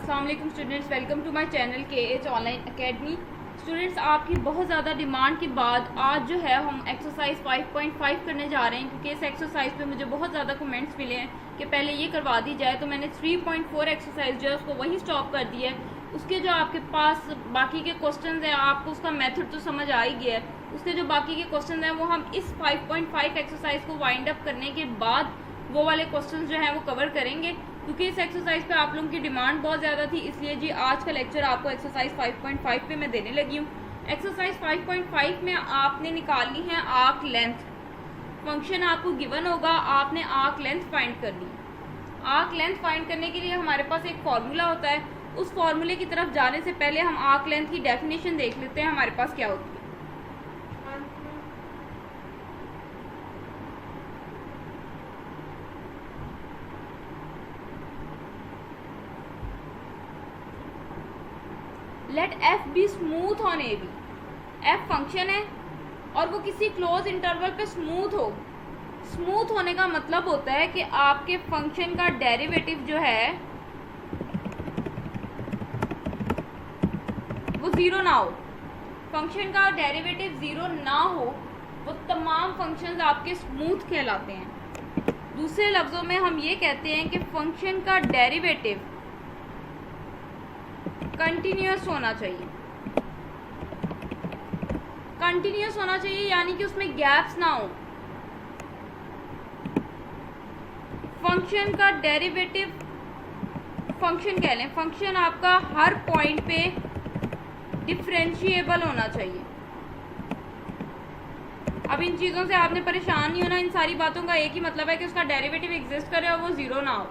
अस्सलाम वालेकुम students, welcome to my channel KH online academy. Students, आपकी बहुत ज़्यादा डिमांड के बाद आज जो है हम एक्सरसाइज 5.5 करने जा रहे हैं, क्योंकि इस एक्सरसाइज पे मुझे बहुत ज़्यादा कमेंट्स मिले हैं कि पहले ये करवा दी जाए। तो मैंने 3.4 एक्सरसाइज जो है उसको वहीं स्टॉप कर दिया है। उसके जो आपके पास बाकी के क्वेश्चन हैं, आपको उसका मेथड तो समझ आ ही गया है। उसके जो बाकी के क्वेश्चन हैं वो हम इस 5.5 एक्सरसाइज को वाइंड अप करने के बाद वो वाले क्वेश्चन जो हैं वो कवर करेंगे, क्योंकि इस एक्सरसाइज पे आप लोगों की डिमांड बहुत ज़्यादा थी। इसलिए जी आज का लेक्चर आपको एक्सरसाइज 5.5 पे मैं देने लगी हूँ। एक्सरसाइज 5.5 में आपने निकालनी है आर्क लेंथ। फंक्शन आपको गिवन होगा, आपने आर्क लेंथ फाइंड करनी है। आर्क लेंथ फाइंड करने के लिए हमारे पास एक फॉर्मूला होता है। उस फॉर्मूले की तरफ जाने से पहले हम आर्क लेंथ की डेफिनेशन देख लेते हैं हमारे पास क्या होती है। Let f be smooth on a b. F function है और वो किसी क्लोज इंटरवल पे स्मूथ हो। स्मूथ होने का मतलब होता है कि आपके फंक्शन का डेरिवेटिव जो है वो जीरो ना हो। फंक्शन का डेरिवेटिव जीरो ना हो, वो तमाम फंक्शंस आपके स्मूथ कहलाते हैं। दूसरे लफ्जों में हम ये कहते हैं कि फंक्शन का डेरिवेटिव कंटिन्यूअस होना चाहिए। कंटिन्यूअस होना चाहिए यानी कि उसमें गैप्स ना हो। फंक्शन का डेरिवेटिव, फंक्शन कह लें, फंक्शन आपका हर पॉइंट पे डिफरेंशिएबल होना चाहिए। अब इन चीज़ों से आपने परेशान नहीं होना। इन सारी बातों का एक ही मतलब है कि उसका डेरिवेटिव एग्जिस्ट करे और वो जीरो ना हो।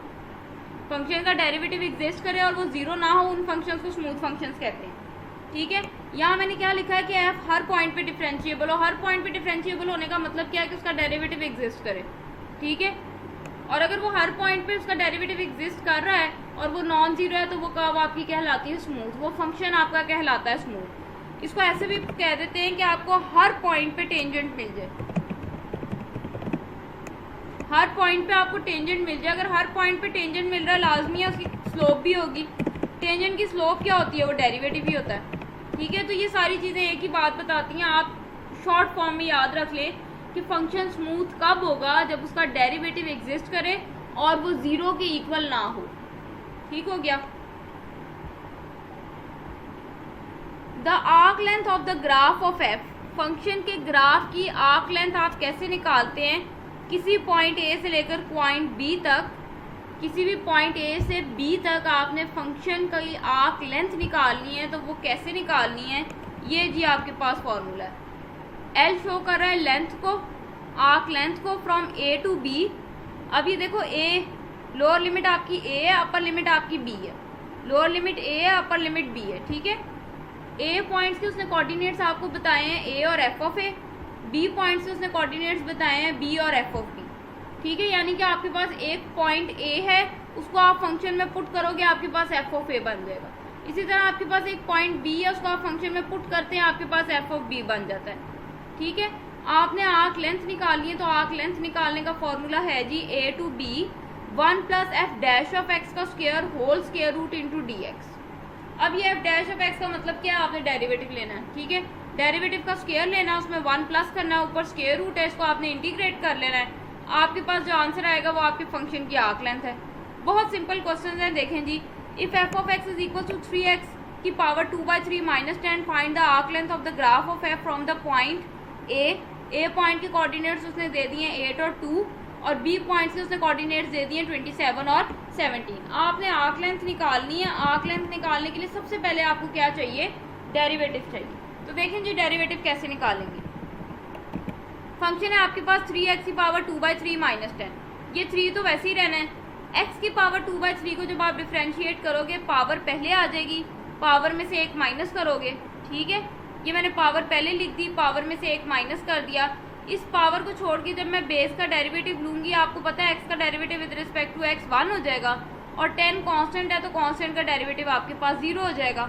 फंक्शन का डेरिवेटिव एग्जिस्ट करे और वो जीरो ना हो, उन फंक्शंस को स्मूथ फंक्शंस कहते हैं। ठीक है, यहाँ मैंने क्या लिखा है कि एफ हर पॉइंट पे डिफरेंशिएबल हो। हर पॉइंट पे डिफरेंशिएबल होने का मतलब क्या है कि उसका डेरिवेटिव एग्जिस्ट करे। ठीक है, और अगर वो हर पॉइंट पे उसका डेरिवेटिव एग्जिस्ट कर रहा है और वो नॉन जीरो है तो वो कब आपकी कहलाती है स्मूथ। वो फंक्शन आपका कहलाता है स्मूथ। इसको ऐसे भी कह देते हैं कि आपको हर पॉइंट पे टेंजेंट मिल जाए। हर पॉइंट पे आपको टेंजेंट मिल जाए। अगर हर पॉइंट पे टेंजेंट मिल रहा है, लाजमी है उसकी स्लोप भी होगी। टेंजेंट की स्लोप क्या होती है? वो डेरिवेटिव ही होता है। ठीक है, तो ये सारी चीज़ें एक ही बात बताती हैं। आप शॉर्ट फॉर्म में याद रख लें कि फंक्शन स्मूथ कब होगा? जब उसका डेरिवेटिव एग्जिस्ट करे और वो जीरो के इक्वल ना हो। ठीक हो गया। The arc length of the graph of F. Function के ग्राफ की आर्क लेंथ आप कैसे निकालते हैं? किसी पॉइंट ए से लेकर पॉइंट बी तक, किसी भी पॉइंट ए से बी तक आपने फंक्शन की आर्क लेंथ निकालनी है। तो वो कैसे निकालनी है? ये जी आपके पास फॉर्मूला है। एल शो कर रहा है लेंथ को, आर्क लेंथ को फ्रॉम ए टू बी। अब ये देखो, ए लोअर लिमिट आपकी ए है, अपर लिमिट आपकी बी है। लोअर लिमिट ए है, अपर लिमिट बी है। ठीक है, ए पॉइंट्स के उसने कोऑर्डिनेट्स आपको बताए हैं ए और f of a. B point से उसने कोऑर्डिनेट्स बताए हैं बी और एफ ऑफ बी। ठीक है, यानी कि आपके पास एक पॉइंट ए है, उसको आप फंक्शन में पुट करोगे, आपके पास एफ ऑफ ए बन जाएगा। इसी तरह आपके पास एक पॉइंट बी है, उसको आप फंक्शन में पुट करते हैं, आपके पास एफ ऑफ बी बन जाता है। ठीक है, आपने आर्क लेंथ निकालनी है। तो आर्क लेंथ निकालने का फॉर्मूला है जी a to b 1 plus f dash of x का square whole square root into d x. अब ये एफ डैश ऑफ एक्स का मतलब क्या है? आपने डेरिवेटिव लेना है। ठीक है, डेरिवेटिव का स्क्वायर लेना है, उसमें 1 प्लस करना है, ऊपर स्क्वायर रूट है, इसको आपने इंटीग्रेट कर लेना है। आपके पास जो आंसर आएगा वो आपके फंक्शन की आर्क लेंथ है। बहुत सिंपल क्वेश्चन है। देखें जी, if f of x is equal to 3x की power 2/3 minus 10, find the arc length of the graph of f from the point A. A point के कोऑर्डिनेट्स उसने दे दिए 8 और 2, और बी पॉइंट से उसने कोऑर्डिनेट्स दे दिए 27 और 17। आपने आर्क लेंथ निकालनी है। आर्क लेंथ निकालने के लिए सबसे पहले आपको क्या चाहिए? डेरिवेटिव चाहिए। तो देखें जी, डेरिवेटिव कैसे निकालेंगे। फंक्शन है आपके पास 3x की पावर 2/3 माइनस 10। ये 3 तो वैसे ही रहना है। x की पावर 2/3 को जब आप डिफ्रेंशिएट करोगे, पावर पहले आ जाएगी, पावर में से एक माइनस करोगे। ठीक है, ये मैंने पावर पहले लिख दी, पावर में से एक माइनस कर दिया। इस पावर को छोड़ के जब मैं बेस का डेरिवेटिव लूंगी, आपको पता है x का derivative with respect to x 1 हो जाएगा, और 10 कांस्टेंट है तो कांस्टेंट का डेरिवेटिव आपके पास 0 हो जाएगा।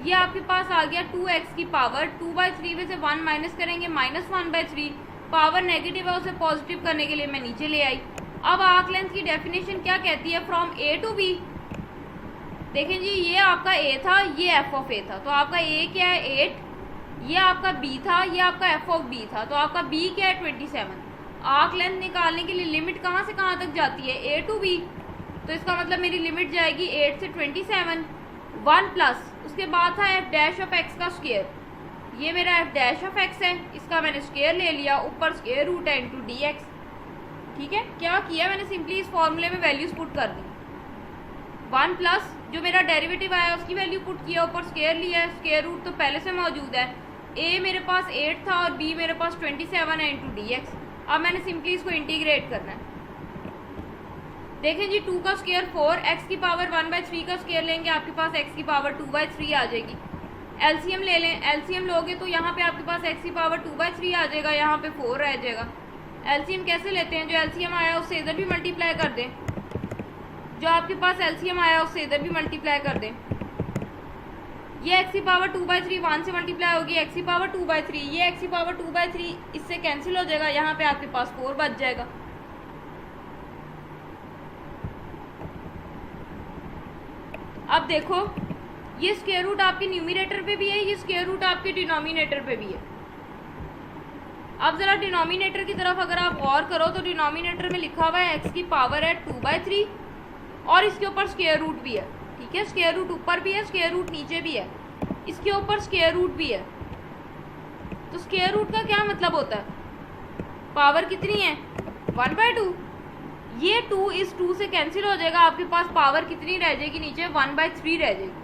ये आपके पास आ गया 2x की पावर 2/3 में से 1 माइनस करेंगे -1/3। पावर नेगेटिव है, उसे पॉजिटिव करने के लिए मैं नीचे ले आई। अब आर्क लेंथ की डेफिनेशन क्या कहती है? From a to b. देखें जी, ये आपका ए था, ये एफ ऑफ ए था, तो आपका ए क्या है 8, ये आपका बी था, ये आपका एफ ऑफ बी था, तो आपका बी क्या है 27। आर्क लेंथ निकालने के लिए लिमिट कहाँ से कहाँ तक जाती है, ए टू बी, तो इसका मतलब मेरी लिमिट जाएगी 8 से 27। 1 प्लस उसके बाद था एफ डैश ऑफ एक्स का स्क्वायर, ये मेरा एफ डैश ऑफ एक्स है, इसका मैंने स्क्वायर ले लिया, ऊपर स्क्वायर रूट है इंटू डी एक्स। ठीक है, क्या किया मैंने, सिंपली इस फॉर्मूले में वैल्यूज पुट कर दी। 1 प्लस जो मेरा डेरिवेटिव आया उसकी वैल्यू पुट किया, ऊपर स्क्वायर लिया, स्क्वायर रूट तो पहले से मौजूद है। ए मेरे पास 8 था और बी मेरे पास 27 है इंटू डी एक्स। अब मैंने सिंपली इसको इंटीग्रेट करना है। देखें जी, 2 का स्क्वायर 4, एक्स की पावर 1/3 का स्क्वायर लेंगे, आपके पास एक्स की पावर 2/3 आ जाएगी। एलसीएम ले लें, एलसीएम लोगे तो यहाँ पे आपके पास एक्स की पावर 2/3 आ जाएगा, यहाँ पे 4 रह जाएगा। एलसीएम कैसे लेते हैं, जो एलसीएम आया उससे इधर भी मल्टीप्लाई कर दें, जो आपके पास एलसीएम आया उससे इधर भी मल्टीप्लाई कर दें। ये एक्स की पावर 2/3 1 से मल्टीप्लाई होगी, एक्स की पावर 2/3, ये एक्स की पावर 2/3 इससे कैंसिल हो जाएगा, यहाँ पे आपके पास 4 बच जाएगा। अब देखो, ये स्क्वायर रूट आपके न्यूमरेटर पे भी है, ये स्क्वायर रूट आपके डिनोमिनेटर पे भी है। अब जरा डिनोमिनेटर की तरफ अगर आप गौर करो तो डिनोमिनेटर में लिखा हुआ है एक्स की पावर है 2/3 और इसके ऊपर स्क्वायर रूट भी है। ठीक है, स्क्वायर रूट ऊपर भी है, स्क्वायर रूट नीचे भी है, इसके ऊपर स्क्वायर रूट भी है। तो स्क्वायर रूट का क्या मतलब होता है, पावर कितनी है 1/2, ये 2 इस 2 से कैंसिल हो जाएगा, आपके पास पावर कितनी रह जाएगी नीचे 1/3 रह जाएगी।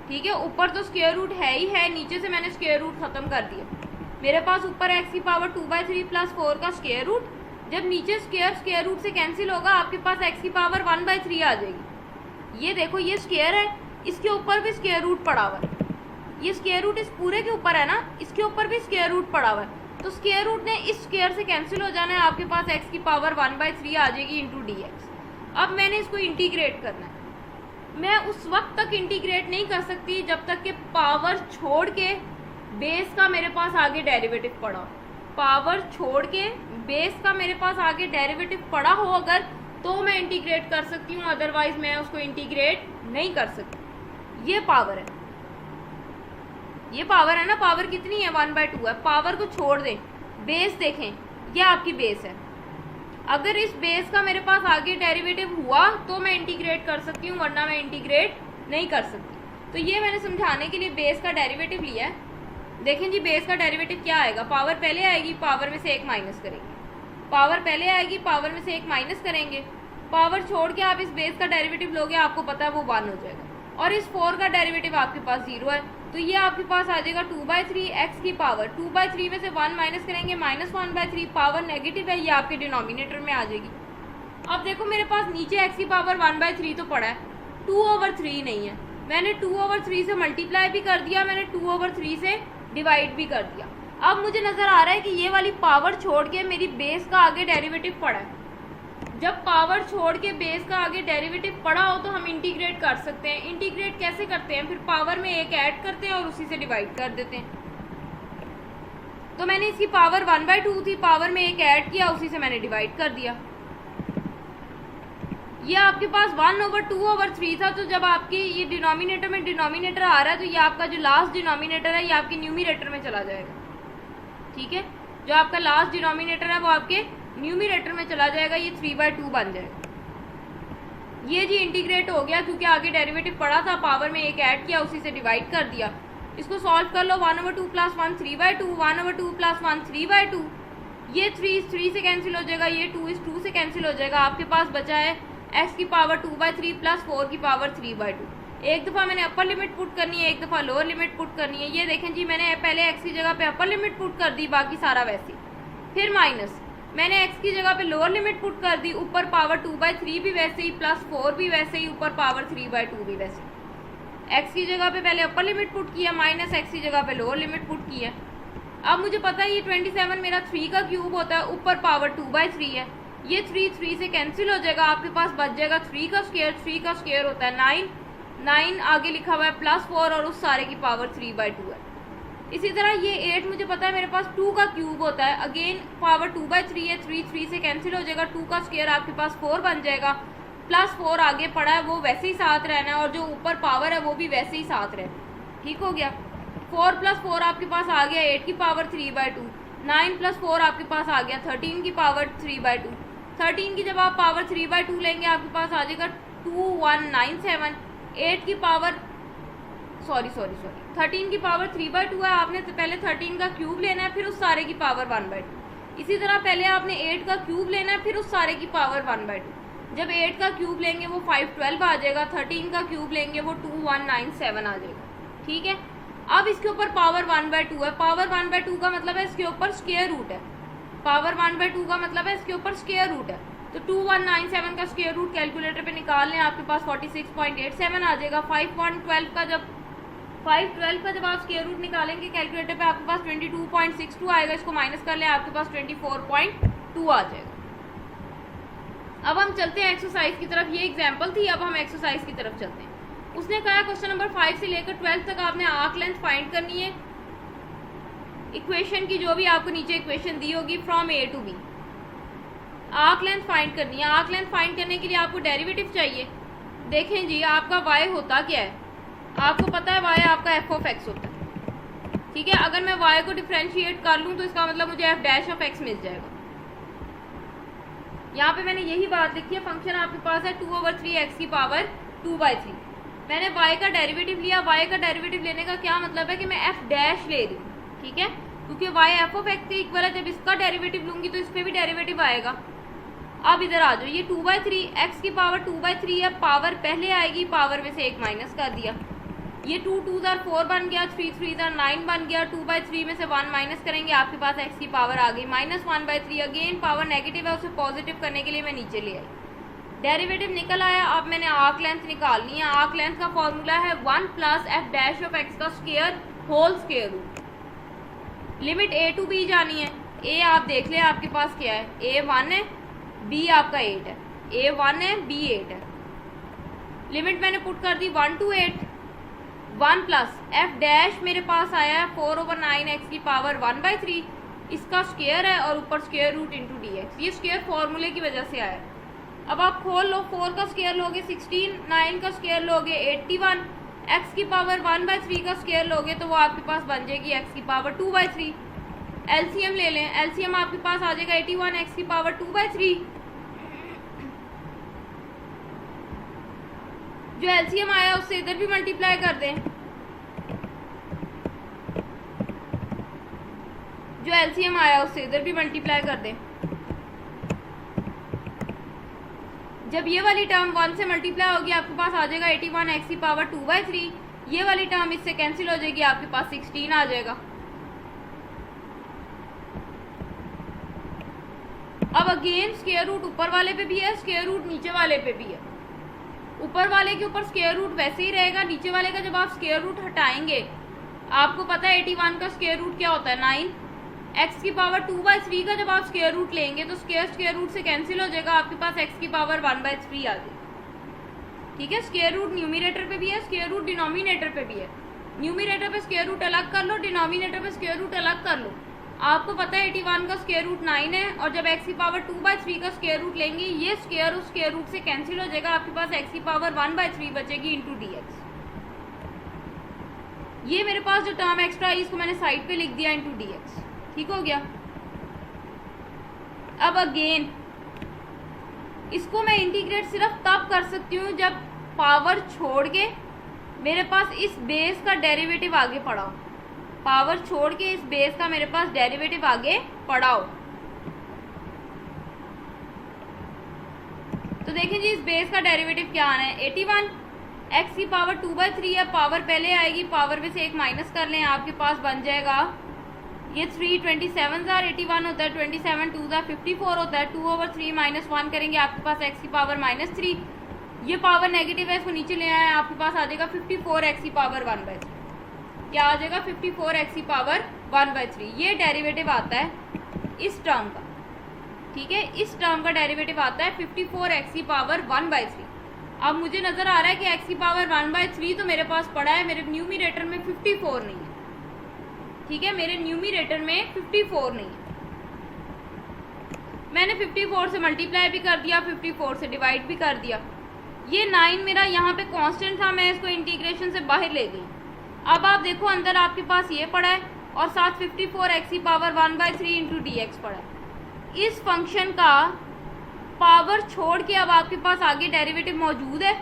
ठीक है, ऊपर तो स्क्वायर रूट है ही है, नीचे से मैंने स्क्वायर रूट खत्म कर दिया। मेरे पास ऊपर एक्स की पावर 2/3 प्लस 4 का स्क्वायर रूट, जब नीचे स्क्वायर रूट से कैंसिल होगा आपके पास एक्स की पावर 1/3 आ जाएगी। ये देखो, ये स्क्वायर है, इसके ऊपर भी स्क्वायर रूट पड़ा हुआ है, ये स्क्वायर रूट इस पूरे के ऊपर है ना, इसके ऊपर भी स्क्वायर रूट पड़ा हुआ है, तो स्क्वायर रूट ने इस स्क्वायर से कैंसिल हो जाना है, आपके पास एक्स की पावर 1/3 आ जाएगी इंटू डी एक्स। अब मैंने इसको इंटीग्रेट करना है। मैं उस वक्त तक इंटीग्रेट नहीं कर सकती जब तक कि पावर छोड़ के बेस का मेरे पास आगे डेरिवेटिव पड़ा हो। पावर छोड़ के बेस का मेरे पास आगे डेरिवेटिव पड़ा हो अगर, तो मैं इंटीग्रेट कर सकती हूँ, अदरवाइज मैं उसको इंटीग्रेट नहीं कर सकती। ये पावर है, ये पावर है ना, पावर कितनी है 1/2 है। पावर को छोड़ दें, बेस देखें, ये आपकी बेस है। अगर इस बेस का मेरे पास आगे डेरिवेटिव हुआ तो मैं इंटीग्रेट कर सकती हूँ, वरना मैं इंटीग्रेट नहीं कर सकती। तो ये मैंने समझाने के लिए बेस का डेरिवेटिव लिया है। देखें जी, बेस का डेरिवेटिव क्या आएगा, पावर पहले आएगी, पावर में से 1 माइनस करेंगे, पावर पहले आएगी, पावर में से 1 माइनस करेंगे, पावर छोड़ के आप इस बेस का डेरिवेटिव लोगे, आपको पता है वो 1 हो जाएगा, और इस 4 का डेरिवेटिव आपके पास 0 है, तो ये आपके पास आ जाएगा 2/3 एक्स की पावर 2/3 में से 1 माइनस करेंगे -1/3, पावर नेगेटिव है, ये आपके डिनोमिनेटर में आ जाएगी। अब देखो, मेरे पास नीचे एक्स की पावर 1/3 तो पड़ा है, 2/3 नहीं है। मैंने 2/3 से मल्टीप्लाई भी कर दिया, मैंने 2/3 से डिवाइड भी कर दिया। अब मुझे नजर आ रहा है कि ये वाली पावर छोड़ के मेरी बेस का आगे डेरिवेटिव पड़ा है। जब पावर छोड़ के बेस का आगे डेरिवेटिव पड़ा हो तो हम इंटीग्रेट कर सकते हैं। इंटीग्रेट कैसे करते हैं, फिर पावर में 1 ऐड करते हैं और उसी से डिवाइड कर देते हैं। तो मैंने इसकी पावर 1/2 थी, पावर में 1 ऐड किया, उसी से मैंने डिवाइड कर दिया। ये आपके पास 1/2/3 था, तो जब आपकी ये डिनोमिनेटर में डिनोमिनेटर आ रहा है तो ये आपका जो लास्ट डिनोमिनेटर है ये आपके न्यूमरेटर में चला जाएगा। ठीक है, जो आपका लास्ट डिनोमिनेटर है वो आपके न्यूमरेटर में चला जाएगा, ये 3/2 बन जाएगा। ये जी इंटीग्रेट हो गया, क्योंकि आगे डेरिवेटिव पड़ा था, पावर में 1 ऐड किया, उसी से डिवाइड कर दिया। इसको सॉल्व कर लो, 1/2 + 1 3/2, 1/2 + 1 3/2, ये 3 से कैंसिल हो जाएगा, ये 2 इस 2 से कैंसिल हो जाएगा। आपके पास बचा है एक्स की पावर 2/3 + 4 की पावर 3/2। एक दफ़ा मैंने अपर लिमिट पुट करनी है, एक दफ़ा लोअर लिमिट पुट करनी है। ये देखें जी, मैंने पहले एक्स की जगह पे अपर लिमिट पुट कर दी, बाकी सारा वैसे। फिर माइनस, मैंने एक्स की जगह पे लोअर लिमिट पुट कर दी, ऊपर पावर 2/3 भी वैसे ही, +4 भी वैसे ही, ऊपर पावर 3/2 भी वैसे। एक्स की जगह पे पहले अपर लिमिट पुट किया, माइनस एक्स की जगह पे लोअर लिमिट पुट किया। अब मुझे पता है ये 27 मेरा 3 का क्यूब होता है, ऊपर पावर 2/3 है, ये 3 से कैंसिल हो जाएगा, आपके पास बच जाएगा 3 का स्क्वायर। 3 का स्क्वायर होता है 9 आगे लिखा हुआ है +4 और उस सारे की पावर 3/2 है। इसी तरह ये 8 मुझे पता है मेरे पास 2 का क्यूब होता है, अगेन पावर 2/3 है, 3 से कैंसिल हो जाएगा, 2 का स्क्वायर आपके पास 4 बन जाएगा, प्लस 4 आगे पड़ा है वो वैसे ही साथ रहना है, और जो ऊपर पावर है वो भी वैसे ही साथ रहे। ठीक हो गया। 4 + 4 आपके पास आ गया 8 की पावर 3/2। 9 + 4 आपके पास आ गया 13 की पावर 3/2। 13 की जब आप पावर 3/2 लेंगे आपके पास आ जाएगा 2197। 8 की पावर 13 की पावर 3/2 है, आपने पहले 13 का क्यूब लेना है, फिर उस सारे की पावर 1/2। इसी तरह पहले आपने 8 का क्यूब लेना है, फिर उस सारे की पावर 1/2। जब 8 का क्यूब लेंगे वो 512 आ जाएगा, 13 का क्यूब लेंगे वो 2197 आ जाएगा। ठीक है। अब इसके ऊपर पावर 1/2 है। पावर 1/2 का मतलब है इसके ऊपर स्क्वायर रूट है। पावर 1/2 का मतलब है इसके ऊपर स्क्वायर रूट है। तो 2197 का स्क्वायर रूट कैलकुलेटर पे निकाल लें, आपके पास 46.87 आ जाएगा। 512 का जब आप स्क्वायर रूट निकालेंगे कैलकुलेटर पे आपके पास 22.62 आएगा। इसको माइनस कर लें, आपके पास 24.2 आ जाएगा। अब हम चलते हैं एक्सरसाइज की तरफ। ये एग्जाम्पल थी, अब हम एक्सरसाइज की तरफ चलते हैं। उसने कहा क्वेश्चन नंबर 5 से लेकर 12 तक आपने आर्क लेंथ फाइंड करनी है इक्वेशन की, जो भी आपको नीचे इक्वेशन दी होगी, from a to b. Arc length find करनी है। आर्क लेंथ फाइंड करने के लिए आपको डेरिवेटिव चाहिए। देखें जी, आपका y होता क्या है, आपको पता है y आपका f(x) होता है। ठीक है। अगर मैं y को डिफ्रेंशिएट कर लूँ तो इसका मतलब मुझे f'(x) मिल जाएगा। यहाँ पे मैंने यही बात लिखी है, फंक्शन आपके पास है 2/3x की पावर 2/3। मैंने y का डेरिवेटिव लिया। y का डेरिवेटिव लेने का क्या मतलब है कि मैं f' ले रही हूँ। ठीक है। क्योंकि y f(x) के इक्वल है, जब इसका डेरिवेटिव लूंगी तो इस पर भी डेरिवेटिव आएगा। अब इधर आ जाओ, ये 2/3 x की पावर 2/3 है, पावर पहले आएगी, पावर में से 1 माइनस कर दिया। ये 2 2 4 बन गया, 3 3 9 बन गया। 2/3 में से 1 माइनस करेंगे, आपके पास x की पावर आ गई -1/3। अगेन पावर नेगेटिव है, उसे पॉजिटिव करने के लिए मैं नीचे ले आई, डेरिवेटिव निकल आया। अब मैंने आर्क लेंथ निकालनी है। आर्क लेंथ का फॉर्मूला है 1 + f' का square whole square root. Limit a to b जानी है। a आप देख लें आपके पास क्या है, a 1 है, b आपका 8 है। a 1 है, b 8 है। लिमिट मैंने पुट कर दी 1 to 8। 1 + f' मेरे पास आया है 4/9x की पावर 1/3। इसका स्क्वायर है और ऊपर स्क्वायर रूट इंटू dx। ये स्क्वायर फॉर्मूले की वजह से आया। अब आप खोल लो, 4 का स्क्वायर लोगे 16, 9 का स्क्वायर लोगे 81, x की पावर 1/3 का स्क्वायर लोगे तो वो आपके पास बन जाएगी x की पावर 2/3। एलसीएम ले लें, एलसीएम आपके पास आ जाएगा 81 x की पावर 2/3। जो एलसीएम आया उससे इधर भी मल्टीप्लाई कर दें। जो एलसीएम आया उससे इधर भी मल्टीप्लाई कर दें। जब ये वाली टर्म 1 से मल्टीप्लाई होगी आपके पास आ जाएगा 81 x की पावर 2/3। ये वाली टर्म इससे कैंसिल हो जाएगी, आपके पास 16 आ जाएगा। अब अगेन स्क्वायर रूट ऊपर वाले पे भी है, स्क्वायर रूट नीचे वाले पे भी है। ऊपर वाले के ऊपर स्क्वायर रूट वैसे ही रहेगा, नीचे वाले का जब आप स्क्वायर रूट हटाएंगे, आपको पता है 81 का स्क्वायर रूट क्या होता है 9। x की पावर 2/3 का जब आप स्क्वायर रूट लेंगे तो स्क्वायर रूट से कैंसिल हो जाएगा, आपके पास x की पावर 1/3 आ जाएगी। ठीक है। स्क्वायर रूट न्यूमिनेटर पे भी है, स्क्वायर रूट डिनोमिनेटर पे भी है। न्यूमिनेटर पे स्क्वायर रूट अलग कर लो, डिनोमिनेटर पे स्क्वायर रूट अलग कर लो। आपको पता है 81 का स्क्वायर रूट 9 है, और जब x की पावर 2/3 का स्क्वायर रूट लेंगे ये स्क्वायर उस स्क्वायर रूट से कैंसिल हो जाएगा, आपके पास x की पावर 1/3 बचेगी इंटू dx। ये मेरे पास जो टर्म एक्स्ट्रा है इसको मैंने साइड पे लिख दिया इंटू dx। ठीक हो गया। अब अगेन इसको मैं इंटीग्रेट सिर्फ तब कर सकती हूँ जब पावर छोड़ के मेरे पास इस बेस का डेरिवेटिव आगे पड़ा हो। पावर छोड़ के इस बेस का मेरे पास डेरिवेटिव आगे पड़ा हो। तो देखें जी, इस बेस का डेरिवेटिव क्या आना है, 81 x की पावर 2/3 है, पावर पहले आएगी, पावर में से 1 माइनस कर लें, आपके पास बन जाएगा ये 3 27 81 होता है, 27 2 54 होता है, 2/3 -1 करेंगे, आपके पास x की पावर -3। ये पावर नेगेटिव है, इसको नीचे ले आए, आपके पास आ जाएगा 54 x की पावर 1/3। क्या आ जाएगा 54 x की पावर 1/3। ये डेरिवेटिव आता है इस टर्म का। ठीक है। इस टर्म का डेरिवेटिव आता है 54 x की पावर 1/3। अब मुझे नजर आ रहा है कि x की पावर 1/3 तो मेरे पास पड़ा है, मेरे न्यूमिनेटर में 54 नहीं है। ठीक है। मेरे न्यूमिनेटर में 54 नहीं है। मैंने 54 से मल्टीप्लाई भी कर दिया, 54 से डिवाइड भी कर दिया। ये 9 मेरा यहाँ पे कांस्टेंट था, मैं इसको इंटीग्रेशन से बाहर ले गई। अब आप देखो अंदर आपके पास ये पड़ा है और साथ 54x की पावर 1/3 इंटू डी एक्स पड़ा है। इस फंक्शन का पावर छोड़ के अब आपके पास आगे डेरिवेटिव मौजूद है,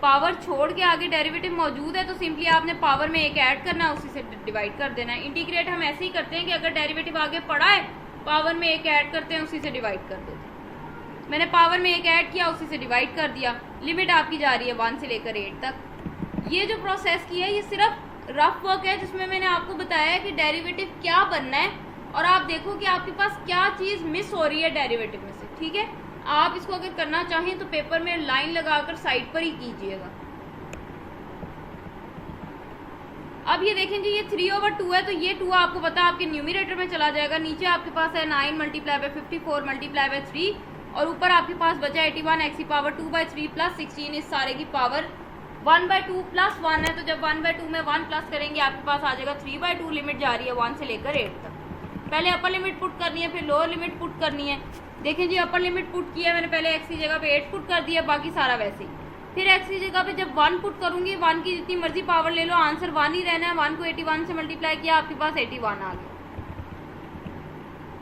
पावर छोड़ के आगे डेरिवेटिव मौजूद है, तो सिंपली आपने पावर में एक ऐड करना है, उसी से डिवाइड कर देना है। इंटीग्रेट हम ऐसे ही करते हैं कि अगर डेरिवेटिव आगे पड़ा है पावर में एक ऐड करते हैं, उसी से डिवाइड कर देते हैं। मैंने पावर में एक ऐड किया, उसी से डिवाइड कर दिया। लिमिट आपकी जा रही है 1 से लेकर 8 तक। ये जो प्रोसेस की है ये सिर्फ रफ वर्क है, जिसमें मैंने आपको बताया है कि डेरिवेटिव क्या बनना है और आप देखो कि आपके पास क्या चीज़ मिस हो रही है डेरिवेटिव में से। ठीक है, आप इसको अगर करना चाहें तो पेपर में लाइन लगाकर साइड पर ही कीजिएगा। अब ये देखें जी, ये 3/2 है, तो ये 2 आपको पता है आपके न्यूमरेटर में चला जाएगा। नीचे आपके पास है 9 मल्टीप्लाई बाय 54 मल्टीप्लाई बाय 3 और ऊपर आपके पास बचा 81x की पावर 2/3 प्लस 16, इस सारे की पावर 1/2 प्लस 1 है। तो जब 1/2 में 1 प्लस करेंगे आपके पास आ जाएगा 3/2। लिमिट जा रही है 1 से लेकर 8 तक। पहले अपर लिमिट पुट करनी है, फिर लोअर लिमिट पुट करनी है। देखें जी, अपर लिमिट पुट किया मैंने, पहले x की जगह पे 8 पुट कर दिया, बाकी सारा वैसे ही। फिर x की जगह पे जब 1 पुट करूंगी, 1 की जितनी मर्जी पावर ले लो, आंसर 1 ही रहना है। 1 को 81 से मल्टीप्लाई किया, आपके पास 81 आ गया।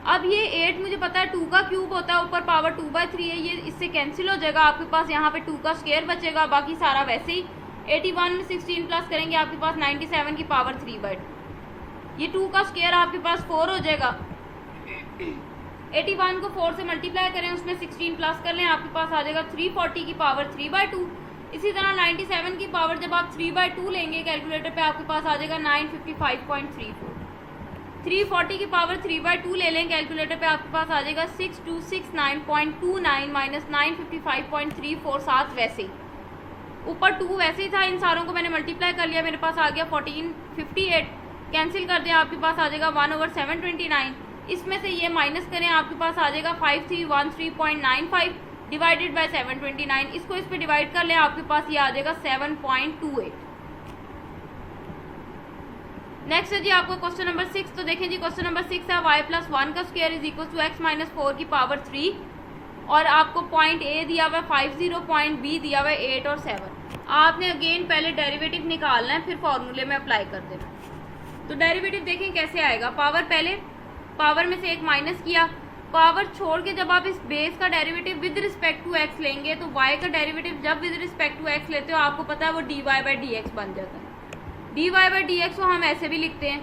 अब ये 8 मुझे पता है 2 का क्यूब होता है, ऊपर पावर 2/3 है, ये इससे कैंसिल हो जाएगा। आपके पास यहाँ पे 2 का स्क्वायर बचेगा, बाकी सारा वैसे ही। 81 में 16 प्लस करेंगे आपके पास 97 की पावर 3/2। ये 2 का स्क्वायर आपके पास 4 हो जाएगा। 81 को 4 से मल्टीप्लाई करें, उसमें 16 प्लस कर लें, आपके पास आ जाएगा 340 की पावर 3/2। इसी तरह 97 की पावर जब आप 3/2 लेंगे कैलकुलेटर पे, आपके पास आ जाएगा 955.34। 340 की पावर 3/2 ले लें कैलकुलेटर पे, आपके पास आ जाएगा 6269.29 माइनस 955.34। साथ वैसे ही ऊपर 2 वैसे ही था, इन सारों को मैंने मल्टीप्लाई कर लिया, मेरे पास आ गया 1458। कैंसिल कर दें, आपके पास आ जाएगा 1/729। इसमें से ये माइनस करें, आपके पास आ जाएगा 5313.95 डिवाइडेड बाय 729। इसको इस पे डिवाइड कर लें, आपके पास ये आ जाएगा 7.28। नेक्स्ट है जी आपको क्वेश्चन नंबर 6। तो देखें जी, क्वेश्चन नंबर 6 है y प्लस 1 का square is equal to x minus 4 की पावर 3 और आपको पॉइंट A दिया हुआ है 50, पॉइंट B दिया हुआ है 8 और 7। आपने अगेन पहले डेरिवेटिव निकालना है, फिर फॉर्मूले में अप्लाई कर देना। तो डेरिवेटिव देखें कैसे आएगा। पावर पहले पावर में से एक माइनस किया, पावर छोड़ के जब आप इस बेस का derivative with respect to x लेंगे, तो y का डेरिवेटिव जब विद रिस्पेक्ट टू x लेते हो, आपको पता है वो dy/dx बन जाता है। dy/dx को हम ऐसे भी लिखते हैं,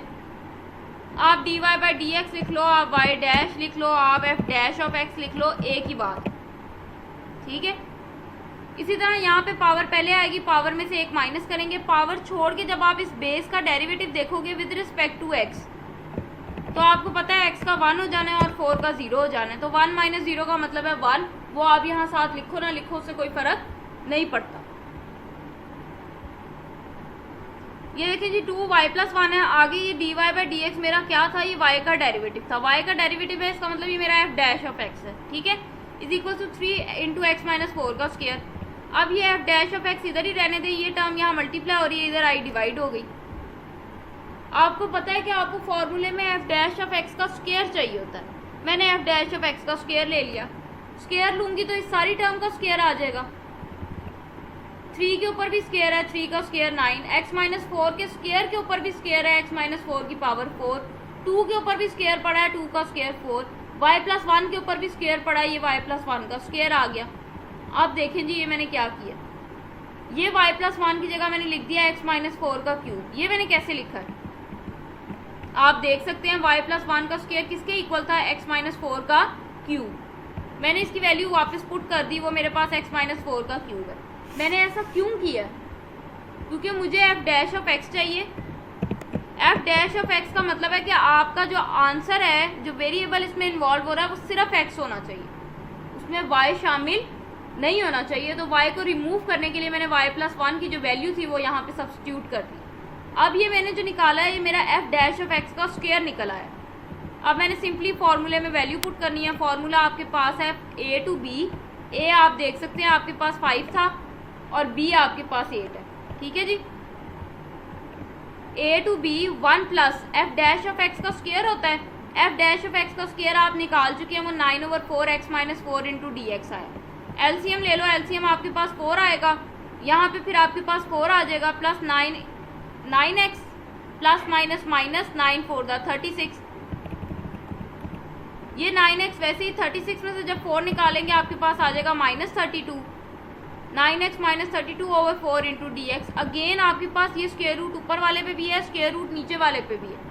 आप dy/dx लिख लो, आप y डैश लिख लो, आप f डैश ऑफ x लिख लो, एक ही बात। ठीक है, इसी तरह यहाँ पे पावर पहले आएगी, पावर में से एक माइनस करेंगे, पावर छोड़ के जब आप इस बेस का डेरिवेटिव देखोगे विद रिस्पेक्ट टू x, तो आपको पता है x का 1 हो जाना है और 4 का 0 हो जाना है। तो 1 माइनस 0 का मतलब है 1, वो आप यहाँ साथ लिखो ना लिखो, उससे कोई फर्क नहीं पड़ता। ये देखिए जी 2y प्लस 1 है, आगे ये dy/dx मेरा क्या था, ये y का डेरिवेटिव था। y का डेरिवेटिव है, इसका मतलब ये मेरा f डैश ऑफ x है। ठीक है, is equal to 3 into x minus 4 का स्क्वायर। अब ये f डैश ऑफ x इधर ही रहने दे, ये टर्म यहाँ मल्टीप्लाई हो रही है, इधर आई डिवाइड हो गई। आपको पता है कि आपको फॉर्मूले में f डैश ऑफ x का स्क्वायर चाहिए होता है। मैंने f डैश ऑफ x का स्क्वायर ले लिया, स्क्वायर लूंगी तो इस सारी टर्म का स्क्वायर आ जाएगा। 3 के ऊपर भी स्क्वायर है, 3 का स्क्वायर 9, x माइनस 4 के स्क्वायर के ऊपर भी स्क्वायर है, x माइनस 4 की पावर 4, 2 के ऊपर भी स्क्वायर पड़ा है, 2 का स्क्वायर 4, y प्लस 1 के ऊपर भी स्क्वायर पड़ा है, ये y प्लस 1 का स्क्वायर आ गया। अब देखें जी, ये मैंने क्या किया, ये y प्लस 1 की जगह मैंने लिख दिया x माइनस 4 का क्यूब। ये मैंने कैसे लिखा है, आप देख सकते हैं y प्लस 1 का स्क्वायर किसके इक्वल था, x माइनस 4 का क्यूब। मैंने इसकी वैल्यू वापस पुट कर दी, वो मेरे पास x माइनस 4 का क्यूब है। मैंने ऐसा क्यों किया, क्योंकि मुझे f डैश ऑफ x चाहिए। f डैश ऑफ x का मतलब है कि आपका जो आंसर है, जो वेरिएबल इसमें इन्वॉल्व हो रहा है, वो सिर्फ x होना चाहिए, उसमें y शामिल नहीं होना चाहिए। तो y को रिमूव करने के लिए मैंने y प्लस 1 की जो वैल्यू थी वो यहाँ पे सब्स्टिट्यूट कर दी। अब ये मैंने जो निकाला है, ये मेरा f डैश ऑफ x का स्क्वायर निकल आया। अब मैंने सिंपली फॉर्मूले में वैल्यू पुट करनी है। फॉर्मूला आपके पास है a टू b, a आप देख सकते हैं आपके पास 5 था और b आपके पास 8 है। ठीक है जी, a to b 1 plus f dash of x का स्क्वायर होता है। f डैश ऑफ x का स्क्वायर आप निकाल चुके हैं, वो 9/4 x minus 4 into d x आया। एलसीएम ले लो, एलसीएम आपके पास 4 आएगा, यहाँ पे फिर आपके पास 4 आ जाएगा plus 9x plus minus minus 9 4 36। ये 9x वैसे ही 36 में से जब 4 निकालेंगे आपके पास आ जाएगा -32। 9x minus 32 over 4 into d x. Again आपके पास ये स्क्वायर रूट ऊपर वाले पे भी है, स्क्वायर रूट नीचे वाले पे भी है।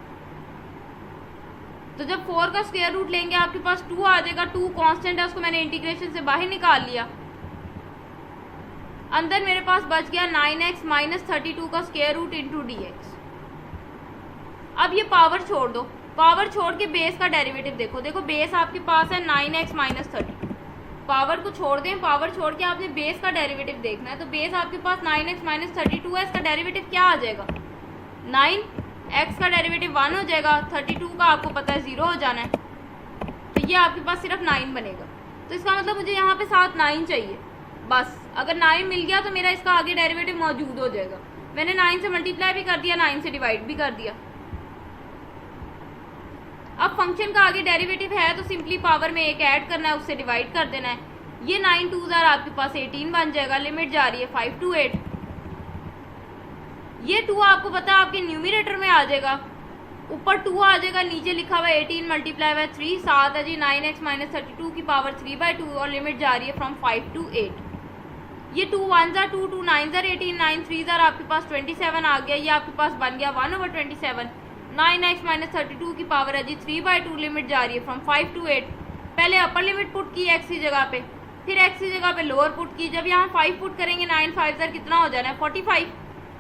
तो जब 4 का स्क्वायर रूट लेंगे आपके पास 2 आ जाएगा। 2 कांस्टेंट है, उसको मैंने इंटीग्रेशन से बाहर निकाल लिया। अंदर मेरे पास बच गया 9x माइनस 32 का square root into d x. अब ये पावर छोड़ दो, पावर छोड़ के बेस का डेरिवेटिव देखो। देखो बेस आपके पास है 9x माइनस 32। पावर को छोड़ दें, पावर छोड़ के आपने बेस का डेरिवेटिव देखना है। तो बेस आपके पास 9x माइनस 32 है, इसका डेरिवेटिव क्या आ जाएगा 9x का डेरिवेटिव 1 हो जाएगा, 32 का आपको पता है 0 हो जाना है, तो ये आपके पास सिर्फ 9 बनेगा। तो इसका मतलब मुझे यहाँ पे साथ 9 चाहिए बस। अगर 9 मिल गया तो मेरा इसका आगे डेरिवेटिव मौजूद हो जाएगा। मैंने 9 से मल्टीप्लाई भी कर दिया, 9 से डिवाइड भी कर दिया। अब फंक्शन का आगे डेरिवेटिव है तो सिंपली पावर में एक ऐड करना है, उससे डिवाइड कर देना है। ये 9 2 आपके पास 18 बन जाएगा। लिमिट जा रही है 5 to 8। ये 2 आपको पता है आपके न्यूमिनेटर में आ जाएगा, ऊपर 2 आ जाएगा, नीचे लिखा हुआ 18 मल्टीप्लाई बाय 3 7 है जी 9x माइनस 32 की पावर 3/2 और लिमिट जा रही है फ्रॉम 5 to 8। ये 2 1 2 2 9 18 9 3 आपके पास 27 आ गया। ये आपके पास बन गया 1/27। 9x माइनस 32 की पावर है जी 3/2। लिमिट जा रही है फ्रॉम 5 to 8। पहले अपर लिमिट पुट की x की जगह पे, फिर x की जगह पे लोअर पुट की। जब यहाँ 5 पुट करेंगे 9 5 कितना हो जाना है 45।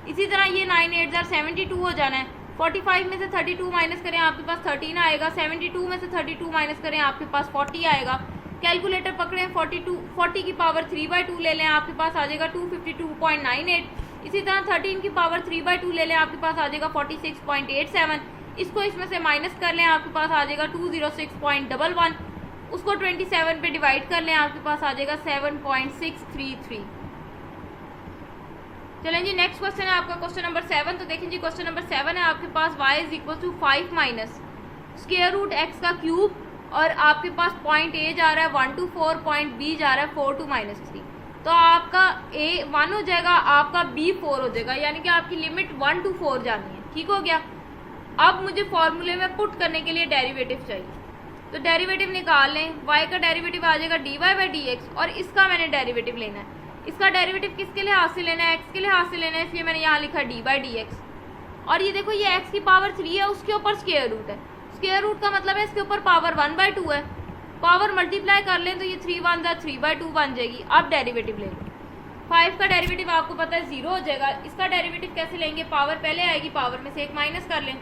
इसी तरह ये 9 8 72 हो जाना है। 45 में से 32 माइनस करें आपके पास 13 आएगा। 72 में से 32 माइनस करें आपके पास 40 आएगा। कैलकुलेटर पकड़े 40 की पावर 3/2 ले लें, आपके पास आ जाएगा 252.98। इसी तरह 13 की पावर 3/2 ले लें, आपके पास आ जाएगा 46.87। इसको इसमें से माइनस कर लें, आपके पास आ जाएगा 206.11। उसको 27 पे डिवाइड कर लें, आपके पास आ जाएगा 7.633। चलें जी नेक्स्ट क्वेश्चन है आपका क्वेश्चन नंबर 7। तो देखिए जी क्वेश्चन नंबर 7 है आपके पास y is equal to 5 minus square root x का क्यूब और आपके पास पॉइंट a जा रहा है 1 to 4, पॉइंट b जा रहा है 4 to -3। तो आपका a 1 हो जाएगा, आपका b 4 हो जाएगा, यानी कि आपकी लिमिट 1 to 4 जानी है। ठीक हो गया। अब मुझे फॉर्मूले में पुट करने के लिए डेरिवेटिव चाहिए, तो डेरिवेटिव निकाल लें। y का डेरिवेटिव आ जाएगा dy/dx और इसका मैंने डेरिवेटिव लेना है। इसका डेरिवेटिव किसके लिए हासिल लेना है, x के लिए हासिल लेना है, इसलिए मैंने यहाँ लिखा d/dx। और ये देखो ये x की पावर 3 है, उसके ऊपर स्क्वायर रूट है। स्क्वायर रूट का मतलब है इसके ऊपर पावर 1/2 है। पावर मल्टीप्लाई कर लें तो ये 3 1 3/2 बन जाएगी। अब डेरिवेटिव ले लो। 5 का डेरिवेटिव आपको पता है 0 हो जाएगा। इसका डेरिवेटिव कैसे लेंगे, पावर पहले आएगी, पावर में से एक माइनस कर लें।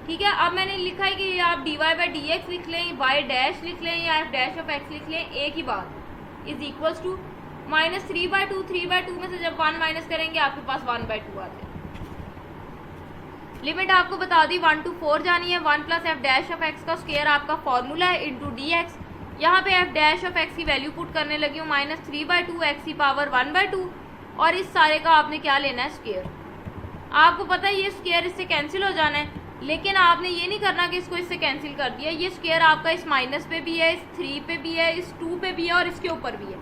ठीक है। अब मैंने लिखा है कि आप dy/dx लिख लें, y डैश लिख लें या f' लिख लें, एक ही बात, इज इक्वल्स टू -3/2। 3/2 में से जब 1 माइनस करेंगे आपके पास 1/2 आ जाएगा। लिमिट आपको बता दी 1 to 4 जानी है। 1 प्लस f' का स्क्वायर आपका फॉर्मूला है इंटू dx। यहाँ पे f' की वैल्यू पुट करने लगी हूँ -3/2 x की पावर 1/2 और इस सारे का आपने क्या लेना है स्क्वायर। आपको पता है ये स्क्वायर इससे कैंसिल हो जाना है, लेकिन आपने ये नहीं करना कि इसको इससे कैंसिल कर दिया। ये स्क्वायर आपका इस माइनस पे भी है, इस 3 पे भी है, इस 2 पे भी है और इसके ऊपर भी है।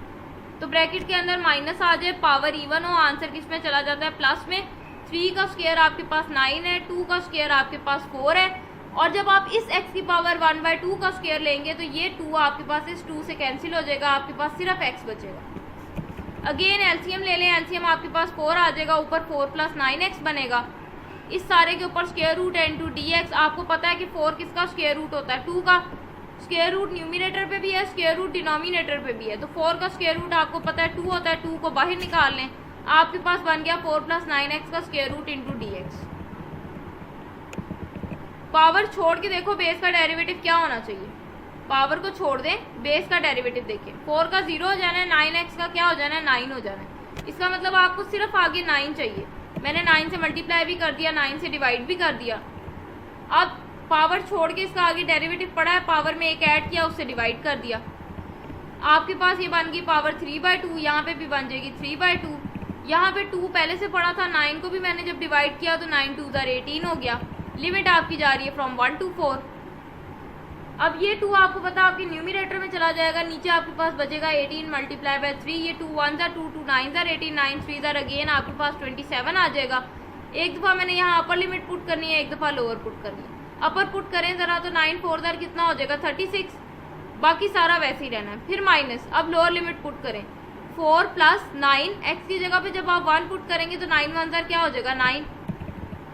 तो ब्रैकेट के अंदर माइनस आ जाए, पावर इवन हो, आंसर किस में चला जाता है प्लस में। 3 का स्क्वायर आपके पास 9 है, 2 का स्क्वायर आपके पास 4 है और जब आप इस x की पावर 1/2 का स्क्वायर लेंगे तो ये 2 आपके पास इस 2 से कैंसिल हो जाएगा, आपके पास सिर्फ x बचेगा। अगेन एलसीएम ले लें, एलसीएम आपके पास 4 आ जाएगा, ऊपर 4 + 9x बनेगा। इस सारे के ऊपर स्क्वायर रूट है इंटू dx। आपको पता है कि 4 किसका स्क्वायर रूट होता है 2 का। स्क्वायर रूट न्यूमिनेटर पे भी है, स्क्वायर रूट डिनोमिनेटर पे भी है। तो 4 का स्क्वायर रूट आपको पता है 2 होता है, 2 को बाहर निकाल लें, आपके पास बन गया 4 + 9x का square root into dx। Power छोड़ के देखो बेस का डेरिवेटिव क्या होना चाहिए। पावर को छोड़ दें, बेस का डेरिवेटिव देखिए। 4 का 0 हो जाना है, 9x का क्या हो जाना है 9 हो जाना है। इसका मतलब आपको सिर्फ आगे 9 चाहिए। मैंने 9 से मल्टीप्लाई भी कर दिया, 9 से डिवाइड भी कर दिया। अब पावर छोड़ के इसका आगे डेरिवेटिव पड़ा है, पावर में एक ऐड किया, उससे डिवाइड कर दिया। आपके पास ये बन गई पावर 3/2, यहाँ पे भी बन जाएगी 3/2। यहाँ पे 2 पहले से पड़ा था, 9 को भी मैंने जब डिवाइड किया तो 9 2 18 हो गया। लिमिट आपकी जा रही है फ्रॉम 1 to 4। अब ये 2 आपको पता आपके न्यूमिनेटर में चला जाएगा, नीचे आपके पास बचेगा 18 मल्टीप्लाई बाय 3, ये 2 1 2 2 9 18 9 3 अगेन आपके पास 27 आ जाएगा। एक दफ़ा मैंने यहाँ अपर लिमिट पुट करनी है, एक दफ़ा लोअर पुट करनी है। अपर पुट करें ज़रा तो 9 4 कितना हो जाएगा 36, बाकी सारा वैसे ही रहना है। फिर माइनस, अब लोअर लिमिट पुट करें 4 + 9, एक्स की जगह पे जब आप 1 पुट करेंगे तो 9 1 क्या हो जाएगा 9,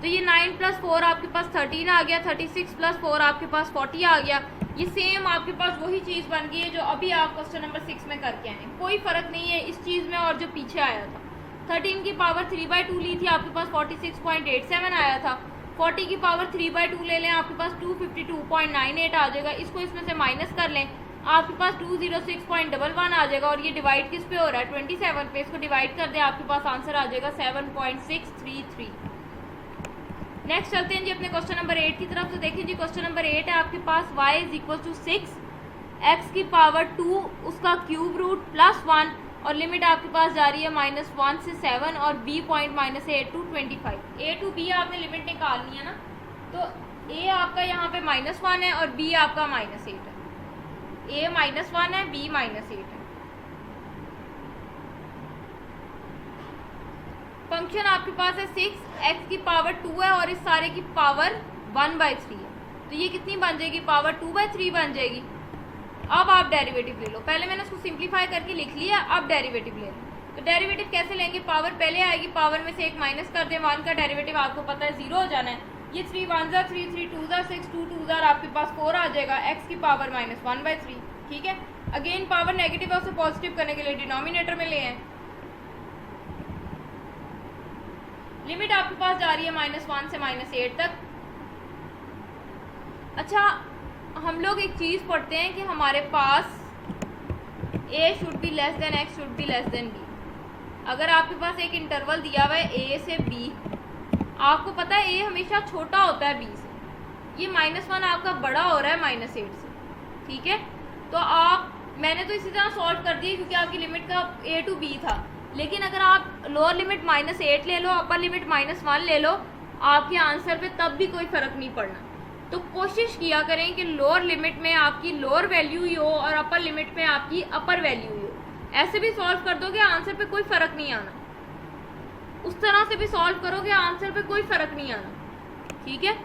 तो ये 9 + 4 आपके पास 13 आ गया, 36 + 4 आपके पास 40 आ गया। ये सेम आपके पास वही चीज़ बन गई है जो अभी आप क्वेश्चन नंबर 6 में करके आए हैं। कोई फ़र्क नहीं है इस चीज़ में और जो पीछे आया था। 13 की पावर 3/2 ली थी, आपके पास 46.87 आया था। 40 की पावर 3/2 ले लें, आपके पास 252.98 आ जाएगा। इसको इसमें से माइनस कर लें, आपके पास 206.11 आ जाएगा। और ये डिवाइड किस पे हो रहा है 27 पे, इसको डिवाइड कर दें, आपके पास आंसर आ जाएगा 7.633। नेक्स्ट चलते हैं जी अपने क्वेश्चन नंबर 8 की तरफ। तो देखिए जी क्वेश्चन नंबर 8 है आपके पास y = 6, x की पावर 2 उसका क्यूब रूट +1 और लिमिट आपके पास जा रही है -1 से 7 और b point -8 to 25। a to b आपने लिमिट निकालनी है ना, तो a आपका यहाँ पे -1 है और b आपका -8 है। a -1 है, b -8 है। फंक्शन आपके पास है 6, x की पावर 2 है और इस सारे की पावर 1/3 है, तो ये कितनी बन जाएगी पावर 2/3 बन जाएगी। अब आप डेरिवेटिव ले लो, पहले मैंने उसको सिंप्लीफाई करके लिख लिया, अब डेरिवेटिव ले लो। तो डेरिवेटिव कैसे लेंगे, पावर पहले आएगी, पावर में से एक माइनस कर दें, 1 का डेरिवेटिव आपको पता है 0 हो जाना है। ये 3 1 3 3 2 6 2 2 आपके पास 4 आ जाएगा, x की पावर -1/3। ठीक है, अगेन पावर नेगेटिव है, उसे पॉजिटिव करने के लिए डिनोमिनेटर में ले आए। लिमिट आपके पास जा रही है -1 से -8 तक। अच्छा, हम लोग एक चीज़ पढ़ते हैं कि हमारे पास a should be less than x should be less than b। अगर आपके पास एक इंटरवल दिया हुआ है a से b, आपको पता है a हमेशा छोटा होता है b से, ये -1 आपका बड़ा हो रहा है -8 से। ठीक है, तो मैंने तो इसी तरह सॉल्व कर दिया क्योंकि आपकी लिमिट का a to b था। लेकिन अगर आप लोअर लिमिट -8 ले लो, अपर लिमिट -1 ले लो, आपके आंसर पे तब भी कोई फ़र्क नहीं पड़ना। तो कोशिश किया करें कि लोअर लिमिट में आपकी लोअर वैल्यू ही हो और अपर लिमिट में आपकी अपर वैल्यू ही हो। ऐसे भी सॉल्व कर दोगे आंसर पे कोई फ़र्क नहीं आना, उस तरह से भी सॉल्व करोगे आंसर पे कोई फ़र्क नहीं आना। ठीक है,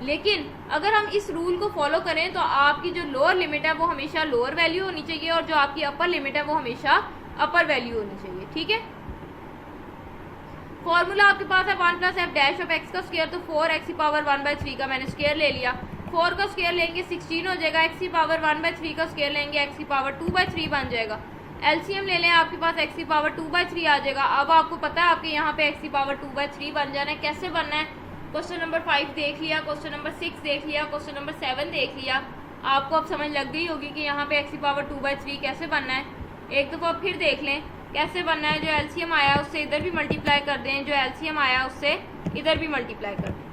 लेकिन अगर हम इस रूल को फॉलो करें तो आपकी जो लोअर लिमिट है वो हमेशा लोअर वैल्यू होनी चाहिए और जो आपकी अपर लिमिट है वो हमेशा अपर वैल्यू होनी चाहिए। ठीक है, फॉर्मूला आपके पास है 1 + f डैश ऑफ x का स्क्वायर, तो 4x की पावर 1/3 का मैंने स्क्वायर ले लिया। 4 का स्क्वायर लेंगे 16 हो जाएगा, x की पावर 1/3 का स्क्वायर लेंगे x की पावर 2/3 बन जाएगा। एलसीएम ले लें, आपके पास x की पावर 2/3 आ जाएगा। अब आपको पता है आपके यहाँ पे x की पावर 2/3 बन जाना है। कैसे बनना है, क्वेश्चन नंबर 5 देख लिया, क्वेश्चन नंबर 6 देख लिया, क्वेश्चन नंबर 7 देख लिया, आपको अब समझ लग गई होगी कि यहाँ पे x की पावर 2/3 कैसे बनना है। एक दफ़ा फिर देख लें कैसे बनना है। जो एलसीएम आया उससे इधर भी मल्टीप्लाई कर दें, जो एलसीएम आया उससे इधर भी मल्टीप्लाई कर दें।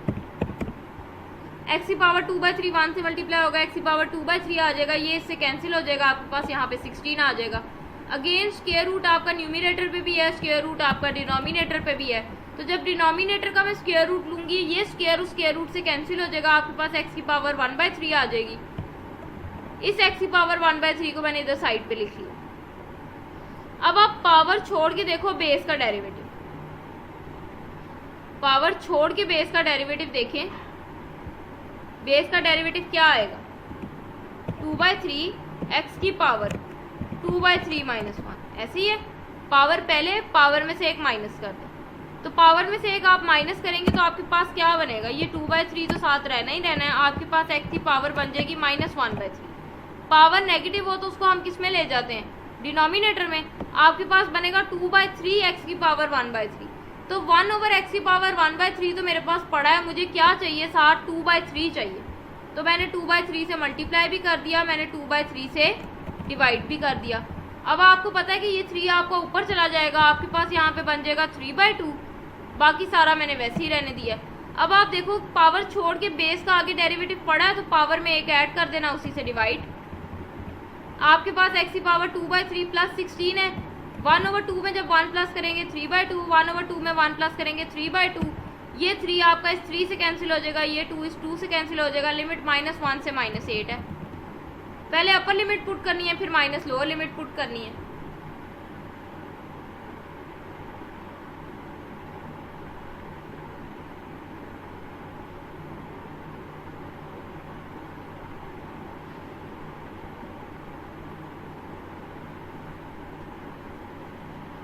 x की पावर 2/3 1 से मल्टीप्लाई होगा, x की पावर 2/3 आ जाएगा, ये इससे कैंसिल हो जाएगा, आपके पास यहाँ पे 16 आ जाएगा। अगेन स्क्वायर रूट आपका न्यूमिनेटर पे भी है, स्क्वायर रूट आपका डिनोमिनेटर पे भी है। तो जब डिनोमिनेटर का मैं स्क्वायर रूट लूंगी, ये स्क्वायर रूट से कैंसिल हो जाएगा, आपके पास x की पावर 1/3 आ जाएगी। इस x की पावर 1/3 को मैंने इधर साइड पे लिख लिया। अब आप पावर छोड़ के देखो बेस का डेरिवेटिव, पावर छोड़ के बेस का डेरिवेटिव देखें, बेस का डेरिवेटिव क्या आएगा 2/3 x की पावर 2/3 -1, ऐसे ही है। पावर पहले, पावर में से एक माइनस कर दें, तो पावर में से एक आप माइनस करेंगे तो आपके पास क्या बनेगा, ये 2/3 तो साथ रहना ही रहना है, आपके पास x की पावर बन जाएगी -1/3। पावर नेगेटिव हो तो उसको हम किस में ले जाते हैं, डिनोमिनेटर में। आपके पास बनेगा 2/3 x की पावर 1/3, तो 1/x की पावर 1/3 तो मेरे पास पड़ा है, मुझे क्या चाहिए साथ 2/3 चाहिए, तो मैंने 2/3 से मल्टीप्लाई भी कर दिया, मैंने 2/3 से डिवाइड भी कर दिया। अब आपको पता है कि ये 3 आपका ऊपर चला जाएगा, आपके पास यहाँ पे बन जाएगा 3/2, बाकी सारा मैंने वैसे ही रहने दिया। अब आप देखो पावर छोड़ के बेस का आगे डेरिवेटिव पड़ा है, तो पावर में एक ऐड कर देना, उसी से डिवाइड। आपके पास x की पावर 2/3 + 16 है, 1/2 में जब 1 प्लस करेंगे 3/2, 1/2 में 1 प्लस करेंगे 3/2, ये 3 आपका इस 3 से कैंसिल हो जाएगा, ये 2 इस 2 से कैंसिल हो जाएगा, लिमिट -1 से -8 है। पहले अपर लिमिट पुट करनी है, फिर माइनस लोअर लिमिट पुट करनी है।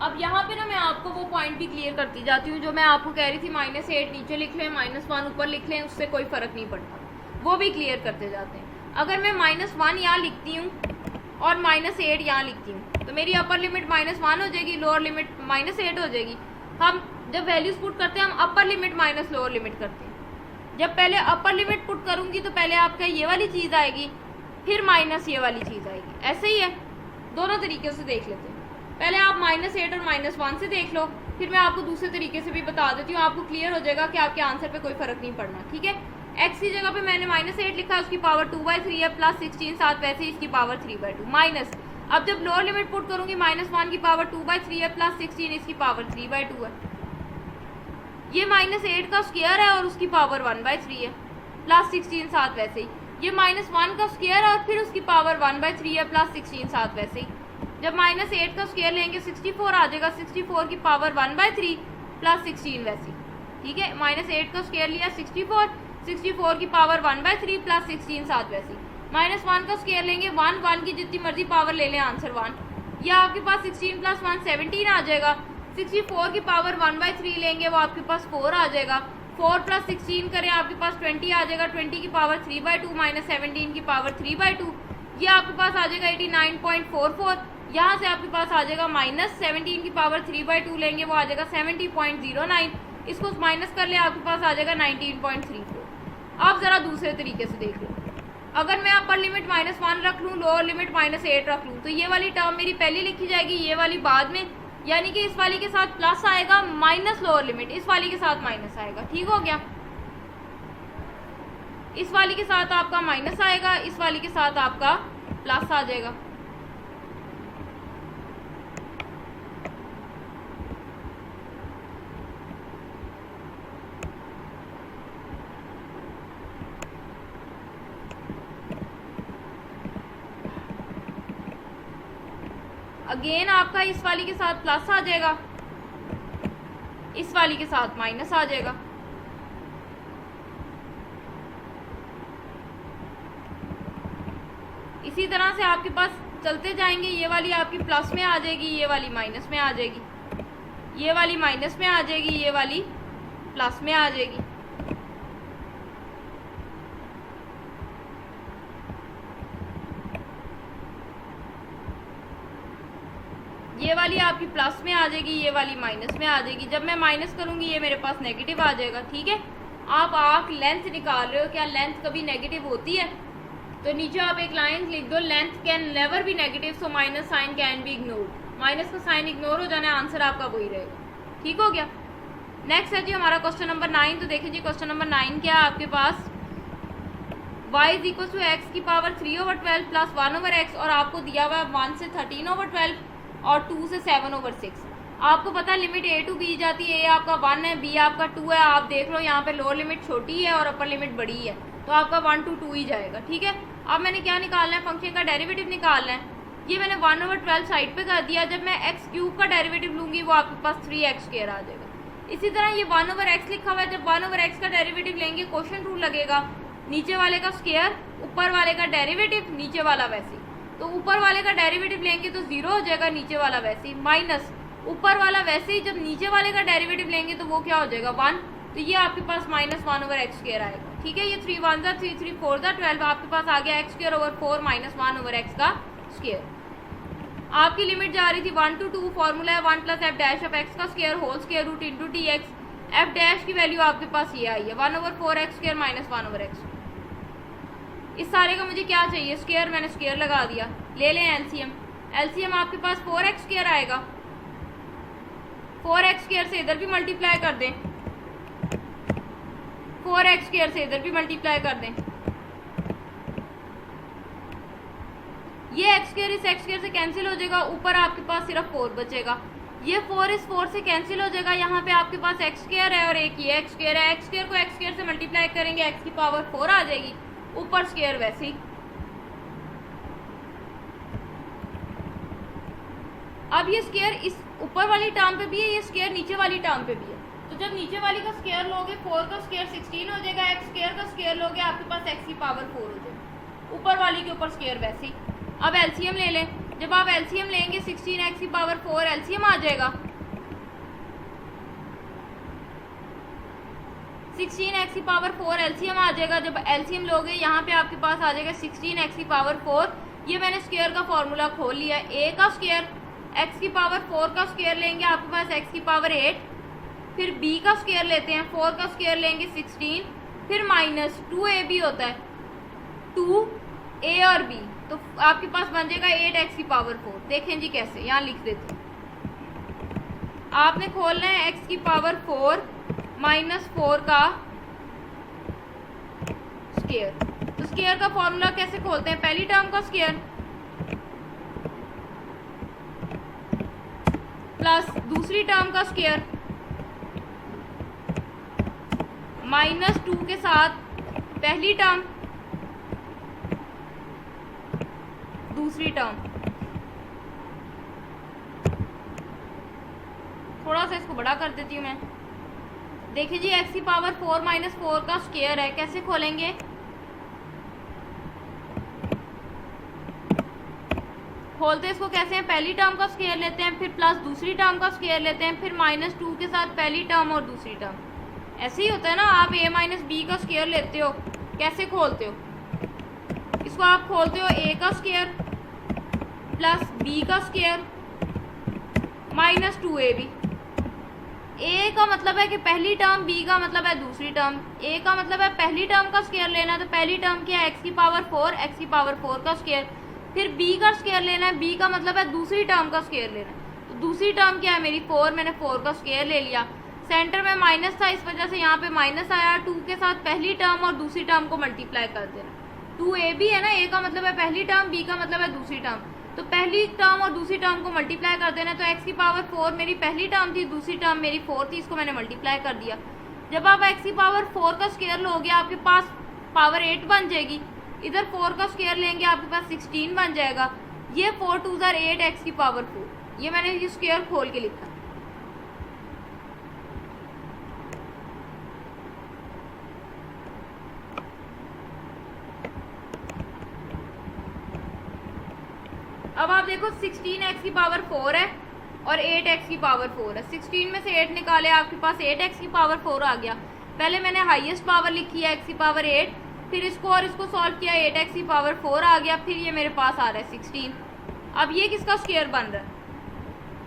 अब यहाँ पे ना मैं आपको वो पॉइंट भी क्लियर करती जाती हूँ जो मैं आपको कह रही थी, -8 नीचे लिख लें, -1 ऊपर लिख लें, उससे कोई फर्क नहीं पड़ता, वो भी क्लियर करते जाते हैं। अगर मैं -1 यहाँ लिखती हूँ और -8 यहाँ लिखती हूँ तो मेरी अपर लिमिट -1 हो जाएगी, लोअर लिमिट -8 हो जाएगी। हम जब वैल्यूज पुट करते हैं हम upper limit minus lower limit करते हैं। जब पहले अपर लिमिट पुट करूँगी तो पहले आपका ये वाली चीज़ आएगी, फिर माइनस ये वाली चीज़ आएगी। ऐसे ही है, दोनों तरीके से देख लेते हैं। पहले आप -8 और -1 से देख लो, फिर मैं आपको दूसरे तरीके से भी बता देती हूँ, आपको क्लियर हो जाएगा कि आपके आंसर पे कोई फर्क नहीं पड़ना। ठीक है, x की जगह पे मैंने -8 लिखा है, उसकी पावर 2/3 है, प्लस 16 साथ वैसे ही इसकी पावर 3/2 माइनस। अब जब लोअर लिमिट पुट करूंगी -1 की पावर 2/3 है, प्लस 16 इसकी पावर 3/2 है। ये -8 का स्क्वायर है और उसकी पावर 1/3 है, प्लस 16 साथ वैसे ही। ये -1 का स्क्वायर है और फिर उसकी पावर 1/3 है, प्लस 16 साथ वैसे ही। जब -8 का स्क्वायर लेंगे 64 आ जाएगा, 64 की पावर 1/3 प्लस 16 वैसे। ठीक है, -8 का स्क्वायर लिया 64 की पावर 1/3 प्लस 16 साथ वैसे। -1 का स्क्वायर लेंगे 1 की जितनी मर्जी पावर ले लें, आंसर 1। यह आपके पास 16 + 1 17 आ जाएगा। 64 की पावर 1/3 लेंगे, वो आपके पास 4 आ जाएगा। 4 + 16 करें, आपके पास 20 आ जाएगा। 20 की पावर 3/2 -17 की पावर 3/2, ये आपके पास आ जाएगा 89.44। यहाँ से आपके पास आ जाएगा -17 की पावर 3/2 लेंगे, वो आ जाएगा 70.09। इसको माइनस कर ले, आपके पास आ जाएगा 19.34। अब ज़रा दूसरे तरीके से देख लो, अगर मैं अपर लिमिट -1 रख लूँ, लोअर लिमिट -8 रख लूँ, तो ये वाली टर्म मेरी पहले लिखी जाएगी, ये वाली बाद में, यानी कि इस वाली के साथ प्लस आएगा माइनस लोअर लिमिट, इस वाली के साथ माइनस आएगा। ठीक हो गया, इस वाली के साथ आपका माइनस आएगा, इस वाली के साथ आपका प्लस आ जाएगा। अगेन आपका इस वाली के साथ प्लस आ जाएगा, इस वाली के साथ माइनस आ जाएगा। इसी तरह से आपके पास चलते जाएंगे, ये वाली आपकी प्लस में आ जाएगी, ये वाली माइनस में आ जाएगी, ये वाली माइनस में आ जाएगी, ये वाली प्लस में आ जाएगी। ये वाली आपकी प्लस में आ जाएगी, ये वाली माइनस में आ जाएगी। जब मैं माइनस करूंगी ये मेरे पास नेगेटिव आ जाएगा। ठीक है, आप आर्क लेंथ निकाल रहे हो, क्या लेंथ कभी नेगेटिव होती है? तो नीचे आप एक लाइन लिख दो, length can never be negative, so minus sign can be ignored. Minus का साइन इग्नोर हो जाना, आंसर आपका वही रहेगा। ठीक हो गया। नेक्स्ट है जी हमारा क्वेश्चन नंबर 9। तो देखिए जी क्वेश्चन नंबर 9 क्या है आपके पास, y = x की पावर 3/12 प्लस 1/x, और आपको दिया हुआ है 1 से 13/12 और 2 से 7/6। आपको पता है लिमिट a टू b जाती है, a आपका 1 है, b आपका 2 है। आप देख लो यहाँ पे लोअर लिमिट छोटी है और अपर लिमिट बड़ी है, तो आपका 1 to 2 ही जाएगा। ठीक है, अब मैंने क्या निकालना है, फंक्शन का डेरिवेटिव निकालना है। ये मैंने 1/12 साइड पे कर दिया। जब मैं x³ का डेरिवेटिव लूँगी वो आपके पास 3x² आ जाएगा। इसी तरह ये 1/x लिखा हुआ है, जब 1/x का डेरिवेटिव लेंगे क्वोशिएंट रूल लगेगा, नीचे वाले का स्क्वायर, ऊपर वाले का डेरिवेटिव, नीचे वाला वैसे। तो ऊपर वाले का डेरिवेटिव लेंगे तो 0 हो जाएगा, नीचे वाला वैसे ही, माइनस ऊपर वाला वैसे ही, जब नीचे वाले का डेरिवेटिव लेंगे तो वो क्या हो जाएगा 1, तो ये आपके पास -1/x² आएगा। ठीक है, ये 3 1 3 3 4 12, आपके पास आ गया x²/4 -1/x का स्क्वायर। आपकी लिमिट जा रही थी 1 to 2, फॉर्मूला है 1 + f' का square whole square root into dx। f' की वैल्यू आपके पास ये आई है 1/4x² -1/x। इस सारे का मुझे क्या चाहिए, स्क्वायर, मैंने स्क्वायर लगा दिया। ले लें एलसीएम, एलसीएम आपके पास 4x² आएगा। 4x² से इधर भी मल्टीप्लाई कर दें, 4x² से इधर भी मल्टीप्लाई कर दें। ये x² इस x² से कैंसिल हो जाएगा, ऊपर आपके पास सिर्फ 4 बचेगा। ये 4 इस 4 से कैंसिल हो जाएगा, यहाँ पे आपके पास x² है और एक ये x² है। x² को x² से मल्टीप्लाई करेंगे, x की पावर 4 आ जाएगी, ऊपर स्क्वायर वैसे ही। अब ये स्क्वायर इस ऊपर वाली टर्म पे भी है, ये स्क्वायर नीचे वाली टर्म पे भी है। तो जब नीचे वाली का स्क्वायर लोगे 4 का स्क्वायर 16 हो जाएगा, एक्स स्क्वायर का स्क्वायर लोगे आपके पास एक्स की पावर 4 हो जाएगा, ऊपर वाली के ऊपर स्क्वायर वैसे ही। अब एलसीएम ले लें, जब आप एलसीएम लेंगे 16 एक्स की पावर 4 एलसीएम आ जाएगा, 16 एक्स की पावर 4 एलसीएम आ जाएगा। जब एलसीएम लोगे यहाँ पे आपके पास आ जाएगा 16 एक्स की पावर 4। ये मैंने स्क्वायर का फॉर्मूला खोल लिया। ए का स्क्वायर एक्स की पावर 4 का स्क्वायर लेंगे आपके पास एक्स की पावर 8, फिर बी का स्क्वायर लेते हैं 4 का स्क्वायर लेंगे 16, फिर माइनस 2ab होता है 2a और b, तो आपके पास बन जाएगा 8 एक्स की पावर 4। देखें जी कैसे, यहाँ लिख देते हैं। आपने खोलना है एक्स की पावर 4 माइनस 4 का स्क्वायर। तो स्क्वायर का फॉर्मूला कैसे खोलते हैं, पहली टर्म का स्क्वायर प्लस दूसरी टर्म का स्क्वायर माइनस 2 के साथ पहली टर्म दूसरी टर्म। थोड़ा सा इसको बड़ा कर देती हूँ मैं। देखिए जी एक्स की पावर 4 माइनस 4 का स्क्वायर है, कैसे खोलेंगे, खोलते इसको कैसे हैं, पहली टर्म का स्क्वायर लेते हैं, फिर प्लस दूसरी टर्म का स्क्वायर लेते हैं, फिर माइनस 2 के साथ पहली टर्म और दूसरी टर्म। ऐसे ही होता है ना, आप a माइनस बी का स्क्वायर लेते हो, कैसे खोलते हो, इसको आप खोलते हो a का स्क्वायर प्लस b का स्क्वायर माइनस 2ab। a का मतलब है कि पहली टर्म, b का मतलब है दूसरी टर्म। a का मतलब है पहली टर्म का स्क्वायर लेना है, तो पहली टर्म क्या है x की पावर 4, x की पावर 4 का स्क्वायर। फिर b का स्क्वायर लेना है, b का मतलब है दूसरी टर्म का स्क्वायर लेना है, तो दूसरी टर्म क्या है मेरी 4, मैंने 4 का स्क्वायर ले लिया। सेंटर में माइनस था, इस वजह से यहाँ पे माइनस आया। 2 के साथ पहली टर्म और दूसरी टर्म को मल्टीप्लाई कर देना। 2ab है ना, a का मतलब है पहली टर्म, b का मतलब है दूसरी टर्म, तो पहली टर्म और दूसरी टर्म को मल्टीप्लाई कर देना। तो x की पावर 4 मेरी पहली टर्म थी, दूसरी टर्म मेरी 4 थी, इसको मैंने मल्टीप्लाई कर दिया। जब आप x की पावर 4 का स्क्वायर लोगे आपके पास पावर 8 बन जाएगी, इधर 4 का स्क्वायर लेंगे आपके पास 16 बन जाएगा। ये 4 2 8 एक्स की पावर 4, ये मैंने ये स्क्वायर खोल के लिखा। अब आप देखो 16 एक्स की पावर 4 है और 8 एक्स की पावर 4 है। 16 में से 8 निकाले आपके पास 8 एक्स की पावर 4 आ गया। पहले मैंने हाईएस्ट पावर लिखी है एक्स की पावर 8, फिर इसको और इसको सॉल्व किया, 8 एक्स की पावर 4 आ गया, फिर ये मेरे पास आ रहा है 16। अब ये किसका स्क्वायर बन रहा है,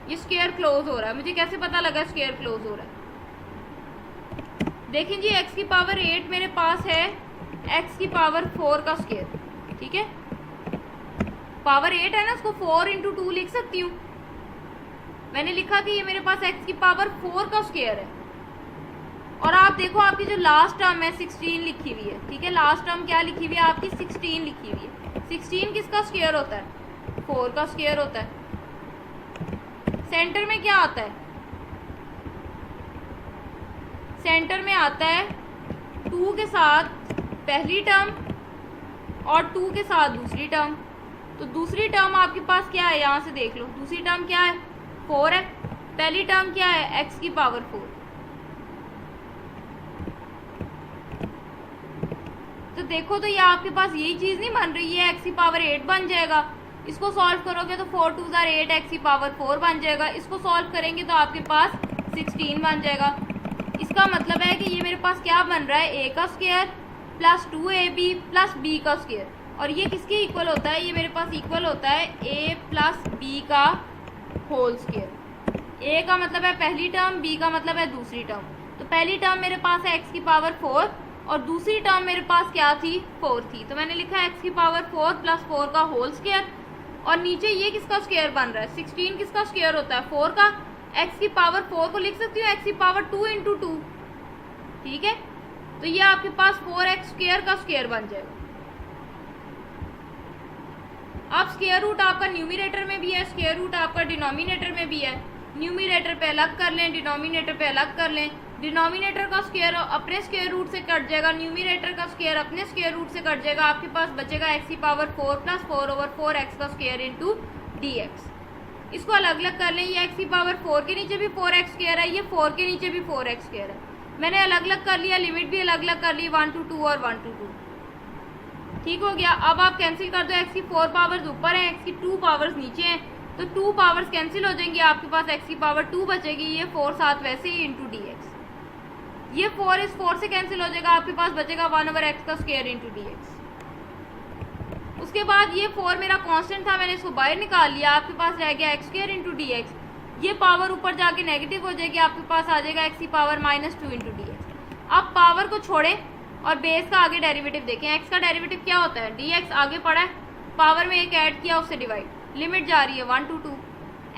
ये स्क्वायर क्लोज हो रहा है। मुझे कैसे पता लगा स्क्वायर क्लोज हो रहा है, देखें जी एक्स की पावर 8 मेरे पास है एक्स की पावर 4 का स्क्वायर, ठीक है, पावर 8 है ना, उसको 4 इंटू 2 लिख सकती हूँ। मैंने लिखा कि ये मेरे पास एक्स की पावर 4 का स्क्वायर है। और आप देखो आपकी जो लास्ट टर्म है 16 लिखी हुई है, ठीक है, लास्ट टर्म क्या लिखी हुई है आपकी 16 लिखी हुई है। 16 किसका स्क्वायर होता है, 4 का स्क्वायर होता है। सेंटर में क्या आता है, सेंटर में आता है 2 के साथ पहली टर्म और 2 के साथ दूसरी टर्म। तो दूसरी टर्म आपके पास क्या है, यहाँ से देख लो, दूसरी टर्म क्या है 4 है, पहली टर्म क्या है एक्स की पावर 4। तो देखो तो ये आपके पास यही चीज नहीं बन रही है, एक्स की पावर 8 बन जाएगा। इसको सॉल्व करोगे तो 4 2 8 एक्स की पावर 4 बन जाएगा। इसको सॉल्व करेंगे तो आपके पास 16 बन जाएगा। इसका मतलब है कि ये मेरे पास क्या बन रहा है, a का square plus 2ab plus b का स्क्वायर। और ये किसके इक्वल होता है, ये मेरे पास इक्वल होता है a प्लस b का होल स्क्वायर। a का मतलब है पहली टर्म, b का मतलब है दूसरी टर्म। तो पहली टर्म मेरे पास है x की पावर 4 और दूसरी टर्म मेरे पास क्या थी 4 थी, तो मैंने लिखा है x की पावर 4 प्लस 4 का होल स्क्वायर। और नीचे ये किसका स्क्वायर बन रहा है, 16 किसका स्क्वायर होता है 4 का। x की पावर 4 को लिख सकती हूँ x की पावर 2 इंटू 2, ठीक है, तो ये आपके पास 4x स्क्वायर का स्क्वायर बन जाएगा। अब स्क्वायर रूट आपका न्यूमरेटर में भी है, स्क्वायर रूट आपका डिनोमिनेटर में भी है। न्यूमरेटर पे अलग कर लें, डिनोमिनेटर पे अलग कर लें। डिनोमिनेटर का स्क्वायर अपने स्क्वायर रूट से कट जाएगा, न्यूमरेटर का स्क्वायर अपने स्क्वायर रूट से कट जाएगा। आपके पास बचेगा एक्स की पावर 4 प्लस 4 ओवर 4 एक्स का स्क्वायर इंटू डी एक्स। इसको अलग अलग कर लें। ये x की पावर 4 के नीचे भी 4x स्क्वायर है, ये 4 के नीचे भी 4x स्क्वायर है। मैंने अलग अलग कर लिया, लिमिट भी अलग अलग कर ली, 1 to 2 और 1 to 2। ठीक हो गया। अब आप कैंसिल कर दो, x की 4 पावर्स ऊपर हैं, x की 2 पावर्स नीचे हैं, तो 2 पावर्स कैंसिल हो जाएंगी, आपके पास x की पावर 2 बचेगी। ये 4 साथ वैसे ही इंटू dx, ये 4 इस 4 से कैंसिल हो जाएगा, आपके पास बचेगा 1/x का स्क्वायर इंटू dx। उसके बाद ये 4 मेरा कांस्टेंट था, मैंने इसको बाहर निकाल लिया, आपके पास रह गया x स्क्वायर इंटू dx। ये पावर ऊपर जाके नेगेटिव हो जाएगी, आपके पास आ जाएगा x की पावर -2 इंटू dx। अब पावर को छोड़ें और बेस का आगे डेरिवेटिव देखें। x का डेरिवेटिव क्या होता है, dx आगे पड़ा है, पावर में एक ऐड किया, उससे डिवाइड, लिमिट जा रही है 1 to 2।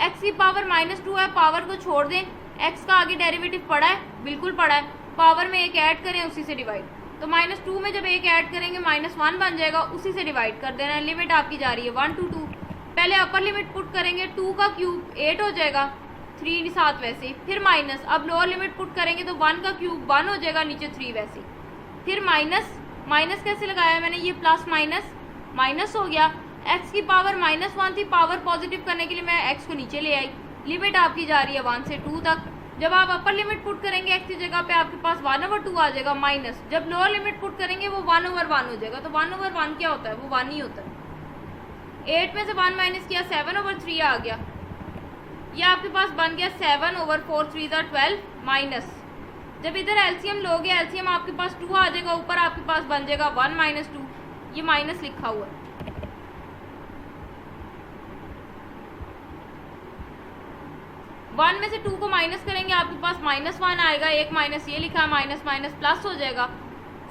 x की पावर -2 है, पावर को छोड़ दें, x का आगे डेरिवेटिव पड़ा है, बिल्कुल पड़ा है, पावर में एक ऐड करें, उसी से डिवाइड, तो -2 में जब एक ऐड करेंगे -1 बन जाएगा, उसी से डिवाइड कर देना है। लिमिट आपकी जा रही है 1 to 2। पहले अपर लिमिट पुट करेंगे, 2 का क्यूब 8 हो जाएगा, 3 साथ वैसे ही, फिर माइनस, अब लोअर लिमिट पुट करेंगे तो 1 का क्यूब 1 हो जाएगा, नीचे 3 वैसे ही, फिर माइनस कैसे लगाया मैंने, ये प्लस माइनस हो गया। x की पावर -1 थी, पावर पॉजिटिव करने के लिए मैं x को नीचे ले आई, लिमिट आपकी जा रही है 1 से 2 तक। जब आप अपर लिमिट पुट करेंगे x की जगह पे आपके पास 1/2 आ जाएगा माइनस, जब लोअर लिमिट पुट करेंगे वो 1/1 हो जाएगा, तो 1/1 क्या होता है, वो 1 ही होता है। 8 में से 1 माइनस किया, 7/3 आ गया, ये आपके पास बन गया 7/4, 3 × 12 माइनस। जब इधर एलसीएम लोगे, एलसीएम आपके पास 2 आ जाएगा, ऊपर आपके पास बन जाएगा 1 - 2, ये माइनस लिखा हुआ है। वन में से 2 को माइनस करेंगे, आपके पास -1 आएगा, एक माइनस ये लिखा है, माइनस माइनस प्लस हो जाएगा,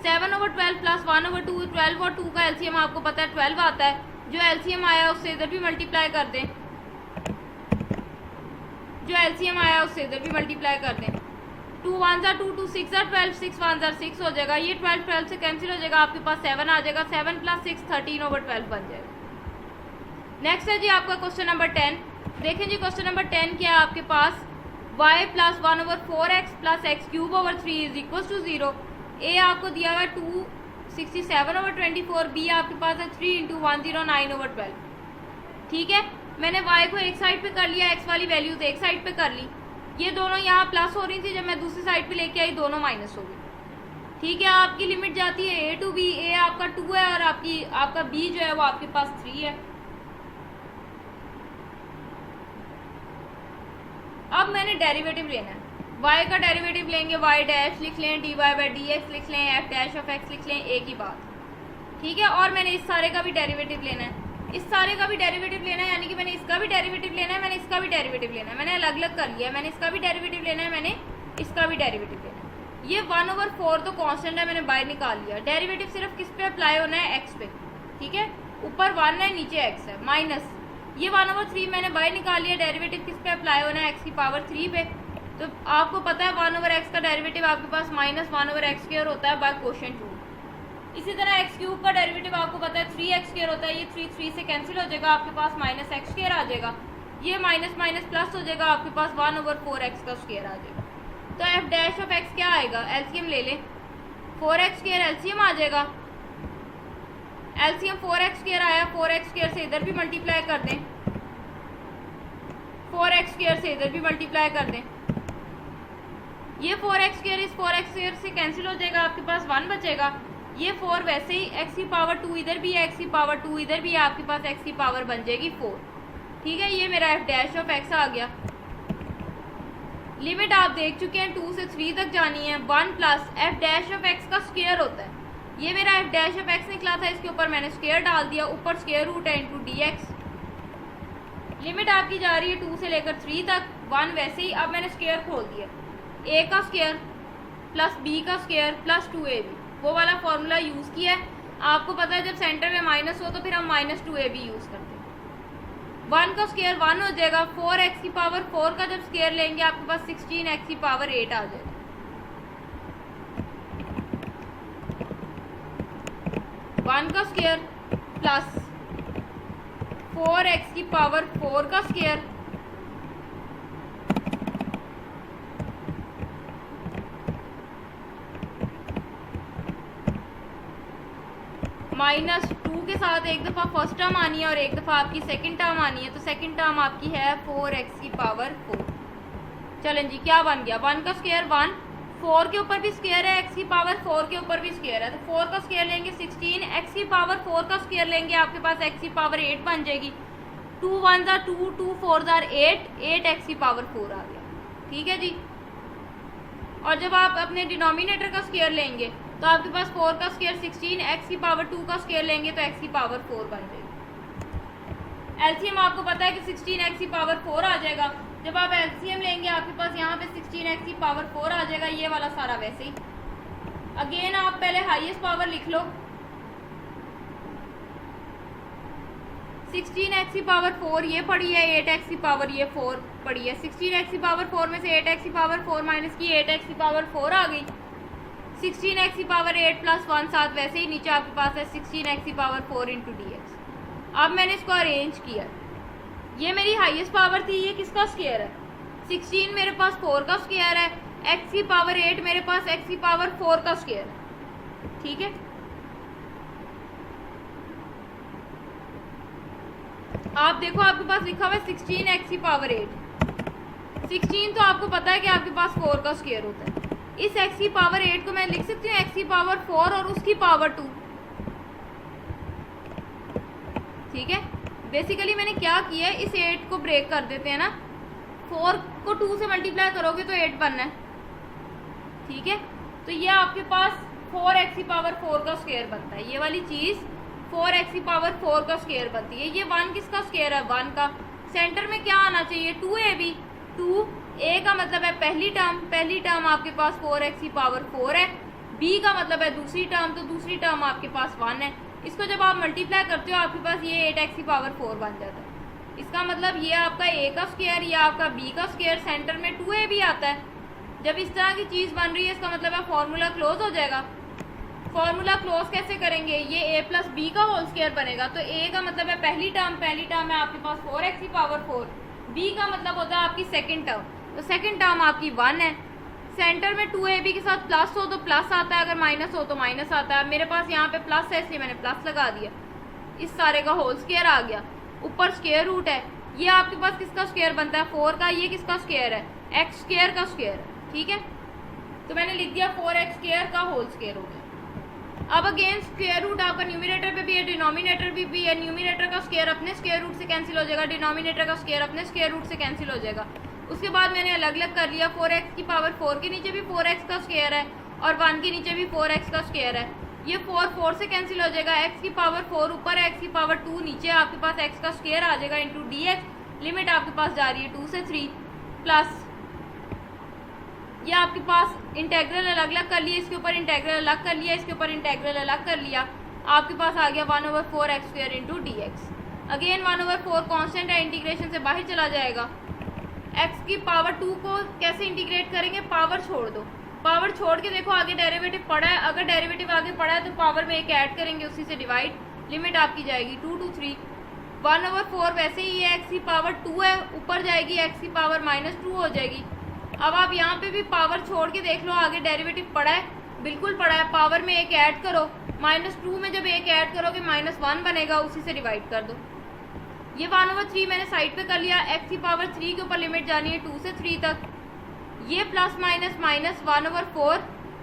7/12 प्लस 1/2, 12 और 2 का एलसीएम आपको पता है 12 आता है, जो एलसीएम आया उससे इधर भी मल्टीप्लाई कर दें, जो एलसीएम आया उससे इधर भी मल्टीप्लाई कर दें, 2 1 2 2 6 12, 6 1 6 हो जाएगा, ये 12 से कैंसिल हो जाएगा, आपके पास 7 आ जाएगा, 7 + 6 13/12 बन जाएगा। नेक्स्ट है जी आपका क्वेश्चन नंबर 10। देखें जी क्वेश्चन नंबर 10 क्या है आपके पास, y + 1/4x + x³ / 3 = 0। a आपको दिया हुआ 267/24, b आपके पास है 3 × 109/12। ठीक है, मैंने y को एक साइड पे कर लिया, x वाली वैल्यूज एक साइड पे कर ली, ये दोनों यहाँ प्लस हो रही थी, जब मैं दूसरी साइड पे लेके आई दोनों माइनस हो गई। ठीक है, आपकी लिमिट जाती है a to b, a आपका 2 है और आपका b जो है वो आपके पास 3 है। अब मैंने डेरिवेटिव लेना है, y का डेरिवेटिव लेंगे, y डैश लिख लें, dy/dx लिख लें, f' लिख लें, एक ही बात। ठीक है, और मैंने इस सारे का भी डेरिवेटिव लेना है, इस सारे का भी डेरिवेटिव लेना है, यानी कि मैंने इसका भी डेरिवेटिव लेना है, मैंने इसका भी डेरिवेटिव लेना है, मैंने अलग अलग कर लिया है, मैंने इसका भी डेरिवेटिव लेना है, मैंने इसका भी डेरिवेटिव लेना है। ये 1/4 तो कांस्टेंट है, मैंने बाहर निकाल लिया। डेरिवेटिव सिर्फ किस पे अप्लाई होना है, x पे। ठीक है, ऊपर 1 है, नीचे x है, माइनस ये 1/3 मैंने बाहर निकाल लिया। डेरिवेटिव किस पे अप्लाई होना है, x की पावर 3 पे। तो आपको पता है 1/x का डेरिवेटिव आपके पास -1/x² होता है बाय क्वोशिएंट रूल। इसी तरह x³ का डेरिवेटिव आपको पता है 3x² होता है, ये 3 से कैंसिल हो जाएगा, आपके पास -x² आ जाएगा, ये माइनस माइनस प्लस हो जाएगा, आपके पास 1/4x का स्क्वायर आ जाएगा। तो f' क्या आएगा, एलसीएम ले लें, 4x² एलसीएम आ जाएगा, एलसीएम 4x² आया, 4x² से इधर भी मल्टीप्लाई कर दें, 4x² से इधर भी मल्टीप्लाई कर दें, ये 4x² इस 4x² से कैंसिल हो जाएगा, आपके पास 1 बचेगा, ये 4 वैसे ही x की पावर 2 इधर भी है, x की पावर 2 इधर भी है, आपके पास x की पावर बन जाएगी 4। ठीक है, ये मेरा f' आ गया। लिमिट आप देख चुके हैं 2 से 3 तक जानी है, 1 प्लस f' का स्क्वायर होता है, ये मेरा f' निकला था, इसके ऊपर मैंने स्क्वायर डाल दिया, ऊपर स्क्वायर रूट है इंटू dx। लिमिट आपकी जा रही है 2 से लेकर 3 तक, 1 वैसे ही। अब मैंने स्क्वायर खोल दिया, a का स्क्वायर प्लस b का स्क्वायर प्लस 2ab, वो वाला फॉर्मूला यूज़ किया है। आपको पता है जब सेंटर में माइनस हो तो फिर हम -2ab यूज़ करते हैं। 1 का स्क्वायर 1 हो जाएगा, 4x की पावर 4 का जब स्क्वायर लेंगे आपके पास 16x की पावर 8 आ जाएगा। 1 का स्क्वायर प्लस 4x की पावर 4 का स्क्वायर -2 2 के साथ एक दफ़ा फर्स्ट टर्म आनी है और एक दफ़ा आपकी सेकंड टर्म आनी है, तो सेकंड टर्म आपकी है 4x की पावर 4। चलें जी, क्या बन गया, 1 का स्क्वायर 1, 4 के ऊपर भी स्क्वायर है, x की पावर 4 के ऊपर भी स्क्वायर है, तो 4 का स्क्वायर लेंगे 16, x की पावर 4 का स्क्वायर लेंगे, आपके पास x की पावर 8 बन जाएगी। 2 1 ज़ा 2, 2 4 ज़ा 8, 8x की पावर 4 आ गया। ठीक है जी। और जब आप अपने डिनोमिनेटर का स्क्वायर लेंगे तो आपके पास 4 का स्क्वायर 16, x की पावर 2 का स्क्वायर लेंगे तो x की पावर 4 बन जाएगी। एलसीएम आपको पता है कि 16 x की पावर 4 आ जाएगा। जब आप एलसीएम लेंगे आपके पास यहाँ पे 16 x की पावर 4 आ जाएगा, ये वाला सारा वैसे ही। अगेन आप पहले हाईएस्ट पावर लिख लो, 16x की पावर 4 ये पड़ी है, 8x की पावर ये 4 पड़ी है। 16x की पावर 4 में से 8x की पावर 4 माइनस की 8x की पावर 4 आ गई। 16x की पावर 8 प्लस 1 7, वैसे ही नीचे आपके पास है 16x की पावर 4 इंटू dx। अब मैंने इसको अरेंज किया, ये मेरी हाईएस्ट पावर थी, ये किसका स्क्वायर है, 16 मेरे पास 4 का स्क्वायर है, x की पावर 8 मेरे पास x की पावर 4 का स्क्वायर है। ठीक है, आप देखो आपके पास लिखा हुआ है 16x की पावर 8। 16 तो आपको पता है कि आपके पास 4 का स्क्वायर होता है। इस x की पावर 8 को मैं लिख सकती हूँ x की पावर 4 और उसकी पावर 2। ठीक है, बेसिकली मैंने क्या किया है, इस 8 को ब्रेक कर देते हैं ना, 4 को 2 से मल्टीप्लाई करोगे तो 8 बनना है। ठीक है, तो ये आपके पास 4x की पावर 4 का स्क्वायर बनता है, ये वाली चीज़ 4x की पावर 4 का स्क्वायर बनती है। ये 1 किसका स्क्वायर है, 1 का। सेंटर में क्या आना चाहिए, 2ab। 2a का मतलब है पहली टर्म आपके पास 4x की पावर 4 है, b का मतलब है दूसरी टर्म, तो दूसरी टर्म आपके पास 1 है। इसको जब आप मल्टीप्लाई करते हो आपके पास ये 8x की पावर 4 बन जाता है। इसका मतलब ये आपका a का स्क्वायर, ये आपका b का स्क्वायर, सेंटर में 2ab आता है। जब इस तरह की चीज़ बन रही है इसका मतलब है फॉर्मूला क्लोज हो जाएगा। फॉर्मूला क्लोज कैसे करेंगे, ये a प्लस बी का होल स्क्वायर बनेगा, तो a का मतलब है पहली टर्म है आपके पास 4x की पावर 4, b का मतलब होता है आपकी सेकंड टर्म, तो सेकंड टर्म आपकी 1 है। सेंटर में 2ab के साथ प्लस हो तो प्लस आता है, अगर माइनस हो तो माइनस आता है। मेरे पास यहाँ पे प्लस है इसलिए मैंने प्लस लगा दिया, इस सारे का होल स्क्वायर आ गया। ऊपर स्क्वायर रूट है, ये आपके पास किसका स्क्वायर बनता है, 4 का। ये किसका स्क्वायर है, x स्क्वायर का स्क्वायर है। ठीक है, तो मैंने लिख दिया 4x स्क्वायर का होल स्क्वायर हो गया। अब अगेन स्क्वायर रूट आपका न्यूमिनेटर पे भी है, डिनोमिनेटर भी है। न्यूमिनेटर का स्क्वायर अपने स्क्वायर रूट से कैंसिल हो जाएगा, डिनोमिनेटर का स्क्वायर अपने स्क्वायर रूट से कैंसिल हो जाएगा। उसके बाद मैंने अलग अलग कर लिया, 4x की पावर 4 के नीचे भी 4x का स्क्वायर है और 1 के नीचे भी 4x का स्क्वायर है। ये 4 से कैंसिल हो जाएगा, x की पावर 4 ऊपर है, x की पावर 2 नीचे, आपके पास x का स्क्वायर आ जाएगा इंटू dx। लिमिट आपके पास जा रही है 2 से 3 प्लस ये आपके पास इंटेग्रल अलग अलग कर लिया, इसके ऊपर इंटेग्रल अलग कर लिया, इसके ऊपर इंटेग्रल अलग कर लिया, आपके पास आ गया 1/4x square into dx। Again 1/4 constant है, इंटीग्रेशन से बाहर चला जाएगा। x की पावर 2 को कैसे इंटीग्रेट करेंगे, पावर छोड़ दो, पावर छोड़ के देखो आगे डेरिवेटिव पड़ा है, अगर डेरिवेटिव आगे पड़ा है तो पावर में एक ऐड करेंगे, उसी से डिवाइड, लिमिट आपकी जाएगी 2 to 3। 1/4 वैसे ही है, x की पावर 2 है, ऊपर जाएगी x की पावर -2 हो जाएगी। अब आप यहाँ पे भी पावर छोड़ के देख लो, आगे डेरिवेटिव पड़ा है, बिल्कुल पड़ा है, पावर में एक ऐड करो, -2 में जब एक ऐड करोगे -1 बनेगा, उसी से डिवाइड कर दो। ये 1/3 मैंने साइड पे कर लिया, x की पावर 3 के ऊपर लिमिट जानी है 2 से 3 तक। ये प्लस माइनस माइनस 1/4,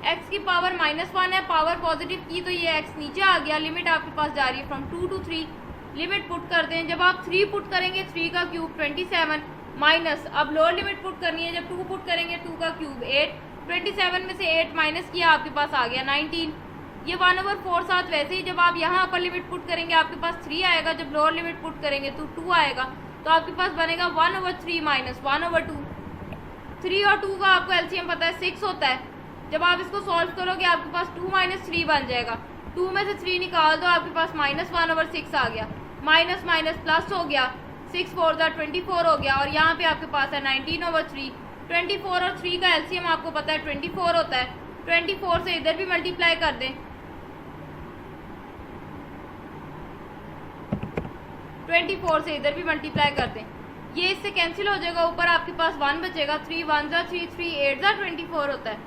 x की पावर -1 है, पावर पॉजिटिव की तो ये x नीचे आ गया, लिमिट आपके पास जा रही है फ्रॉम 2 to 3। लिमिट पुट कर दें, जब आप 3 पुट करेंगे 3 का क्यूब 27 माइनस, अब लोअर लिमिट पुट करनी है, जब 2 पुट करेंगे 2 का क्यूब 8, 27 में से 8 माइनस किया आपके पास आ गया 19। ये 1/4 साथ वैसे ही, जब आप यहाँ अपर लिमिट पुट करेंगे आपके पास 3 आएगा, जब लोअर लिमिट पुट करेंगे तो 2 आएगा, तो आपके पास बनेगा 1/3 माइनस 1/2। 3 और 2 का आपको एलसीएम पता है 6 होता है, जब आप इसको सॉल्व करोगे आपके पास 2 - 3 बन जाएगा, 2 में से 3 निकाल दो, आपके पास -1/6 आ गया, माइनस माइनस प्लस हो गया, 6 4 24 हो गया, और यहाँ पे आपके पास है 19/3। 24 और 3 का एलसीएम आपको पता है 24 होता है, 24 से इधर भी मल्टीप्लाई कर दें, 24 से इधर भी मल्टीप्लाई कर दें, ये इससे कैंसिल हो जाएगा, ऊपर आपके पास 1 बचेगा, 3 1 3 3 8 24 होता है,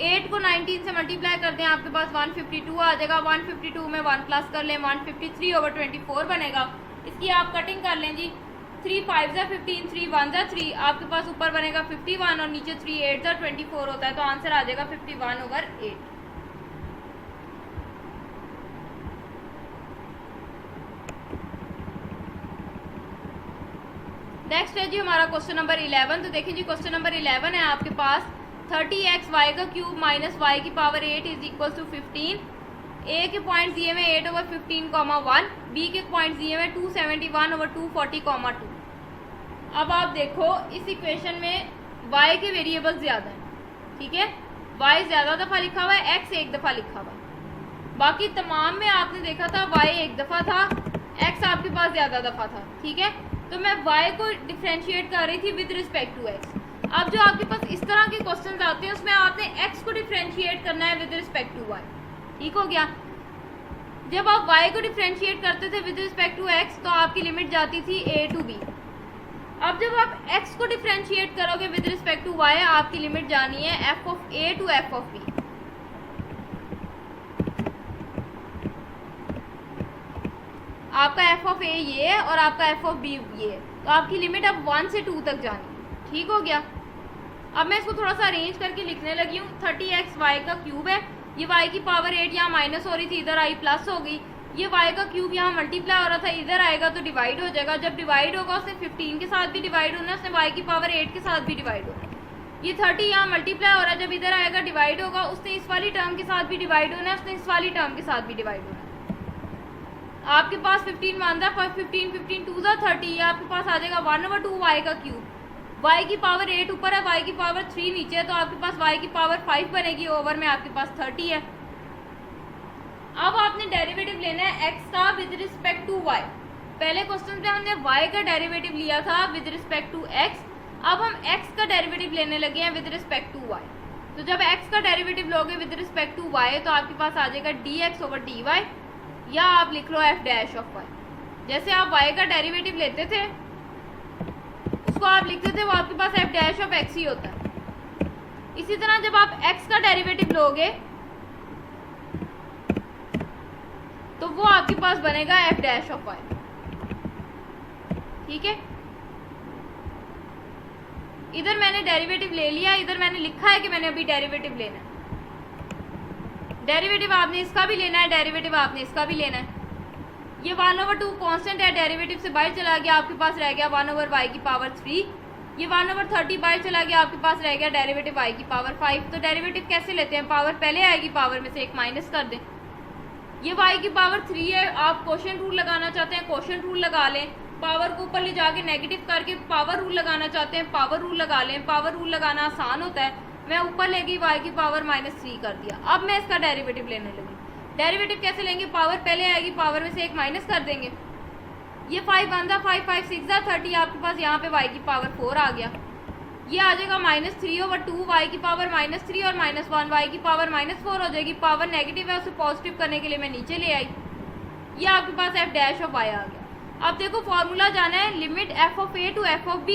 8 को 19 से मल्टीप्लाई कर दें, आपके पास 152 आ जाएगा। 152 में 1 प्लस कर लें, 153/24 बनेगा। इसकी आप कटिंग कर लें जी। 3 5 ज़ा 15, 3 1 ज़ा 3, आपके पास ऊपर बनेगा 51 और नीचे 3 8 ज़ा 24 होता है, तो आंसर आ जाएगा 51/8। नेक्स्ट है जी हमारा क्वेश्चन नंबर 11। तो देखिए जी क्वेश्चन नंबर 11 है आपके पास 30x y का क्यूब माइनस y की पावर 8 इज इक्वल टू 15। ए के पॉइंट दिए में 8/15, 1, बी के पॉइंट दिए में 271/240, 2। अब आप देखो इस इक्वेशन में y के वेरिएबल ज़्यादा हैं, ठीक है। y ज़्यादा दफ़ा लिखा हुआ है, x एक दफ़ा लिखा हुआ है। बाकी तमाम में आपने देखा था y एक दफ़ा था, x आपके पास ज़्यादा दफ़ा था, ठीक है। तो मैं y को डिफ्रेंशिएट कर रही थी विद रिस्पेक्ट टू x। अब जो आपके पास इस तरह के क्वेश्चन आते हैं उसमें आपने x को डिफ्रेंशिएट करना है विद रिस्पेक्ट टू y, ठीक हो गया। जब आप y को डिफ्रेंशिएट करते थे विद रिस्पेक्ट टू x तो आपकी लिमिट जाती थी a टू b। अब जब आप x को डिफ्रेंशिएट करोगे विद रिस्पेक्ट टू y, आपकी लिमिट जानी है f of a to f of b। आपका f ऑफ a ये है और आपका f ऑफ b ये है, तो आपकी लिमिट अब 1 से 2 तक जानी है, ठीक हो गया। अब मैं इसको थोड़ा सा अरेंज करके लिखने लगी हूँ। 30x y का क्यूब है, ये y की पावर 8 यहाँ माइनस हो रही थी, इधर आई प्लस हो गई। ये y का क्यूब यहाँ मल्टीप्लाई हो रहा था, इधर आएगा तो डिवाइड हो जाएगा। जब डिवाइड होगा उसने 15 के साथ भी डिवाइड होना है, उसने y की पावर 8 के साथ भी डिवाइड होना है। ये 30 यहाँ मल्टीप्लाई हो रहा है, जब इधर आएगा डिवाइड होगा, उसने इस वाली टर्म के साथ भी डिवाइड होना है, उसने इस वाली टर्म के साथ भी डिवाइड होना है। आपके पास 15 1 ज़ा 15, 15 2 ज़ा 30, ये आपके पास आ जाएगा 1/2 y का क्यूब। y की पावर 8 ऊपर है, y की पावर 3 नीचे है, तो आपके पास y की पावर 5 बनेगी। ओवर में आपके पास 30 है। अब आपने डेरिवेटिव लेना है x का विद रिस्पेक्ट टू y। पहले क्वेश्चन में हमने y का डेरिवेटिव लिया था विद रिस्पेक्ट टू x, अब हम x का डेरिवेटिव लेने लगे हैं विद रिस्पेक्ट टू y। तो जब x का डेरिवेटिव लोगे विद रिस्पेक्ट टू y तो आपके पास आ जाएगा dx/dy, या आप लिख लो f डैश ऑफ y। जैसे आप y का डेरिवेटिव लेते थे उसको आप लिखते थे, वो आपके पास f डैश ऑफ x ही होता है। इसी तरह जब आप x का डेरिवेटिव लोगे तो वो आपके पास बनेगा f डैश ऑफ y, ठीक है। इधर मैंने डेरिवेटिव ले लिया, इधर मैंने लिखा है कि मैंने अभी डेरिवेटिव लेना है। डेरिवेटिव आपने इसका भी लेना है, डेरिवेटिव आपने इसका भी लेना है। ये 1/2 कांस्टेंट है, डेरिवेटिव से बाहर चला गया, आपके पास रह गया 1/y की पावर 3। ये 1/30 बाहर चला गया, आपके पास रह गया डेरिवेटिव y की पावर 5। तो डेरिवेटिव कैसे लेते हैं, पावर पहले आएगी, पावर में से एक माइनस कर दें। ये y की पावर 3 है, आप क्वोशिएंट रूल लगाना चाहते हैं क्वोशिएंट रूल लगा लें। पावर को ऊपर ले जाके नेगेटिव करके पावर रूल लगाना चाहते हैं पावर रूल लगा लें। पावर रूल लगाना आसान होता है। मैं ऊपर ले गई y की पावर -3 कर दिया। अब मैं इसका डेरिवेटिव लेने लगी। डेरिवेटिव कैसे लेंगे, पावर पहले आएगी, पावर में से एक माइनस कर देंगे। ये 5 1 ज़ा 5, 5 6 ज़ा 30, आपके पास यहाँ पे y की पावर 4 आ गया। ये आ जाएगा -3/2, y की पावर -3 और -1, y की पावर -4 हो जाएगी। पावर नेगेटिव है, उसे पॉजिटिव करने के लिए मैं नीचे ले आई। ये आपके पास f डैश ऑफ y आ गया। अब देखो फॉर्मूला जाना है, limit f of a to f of b।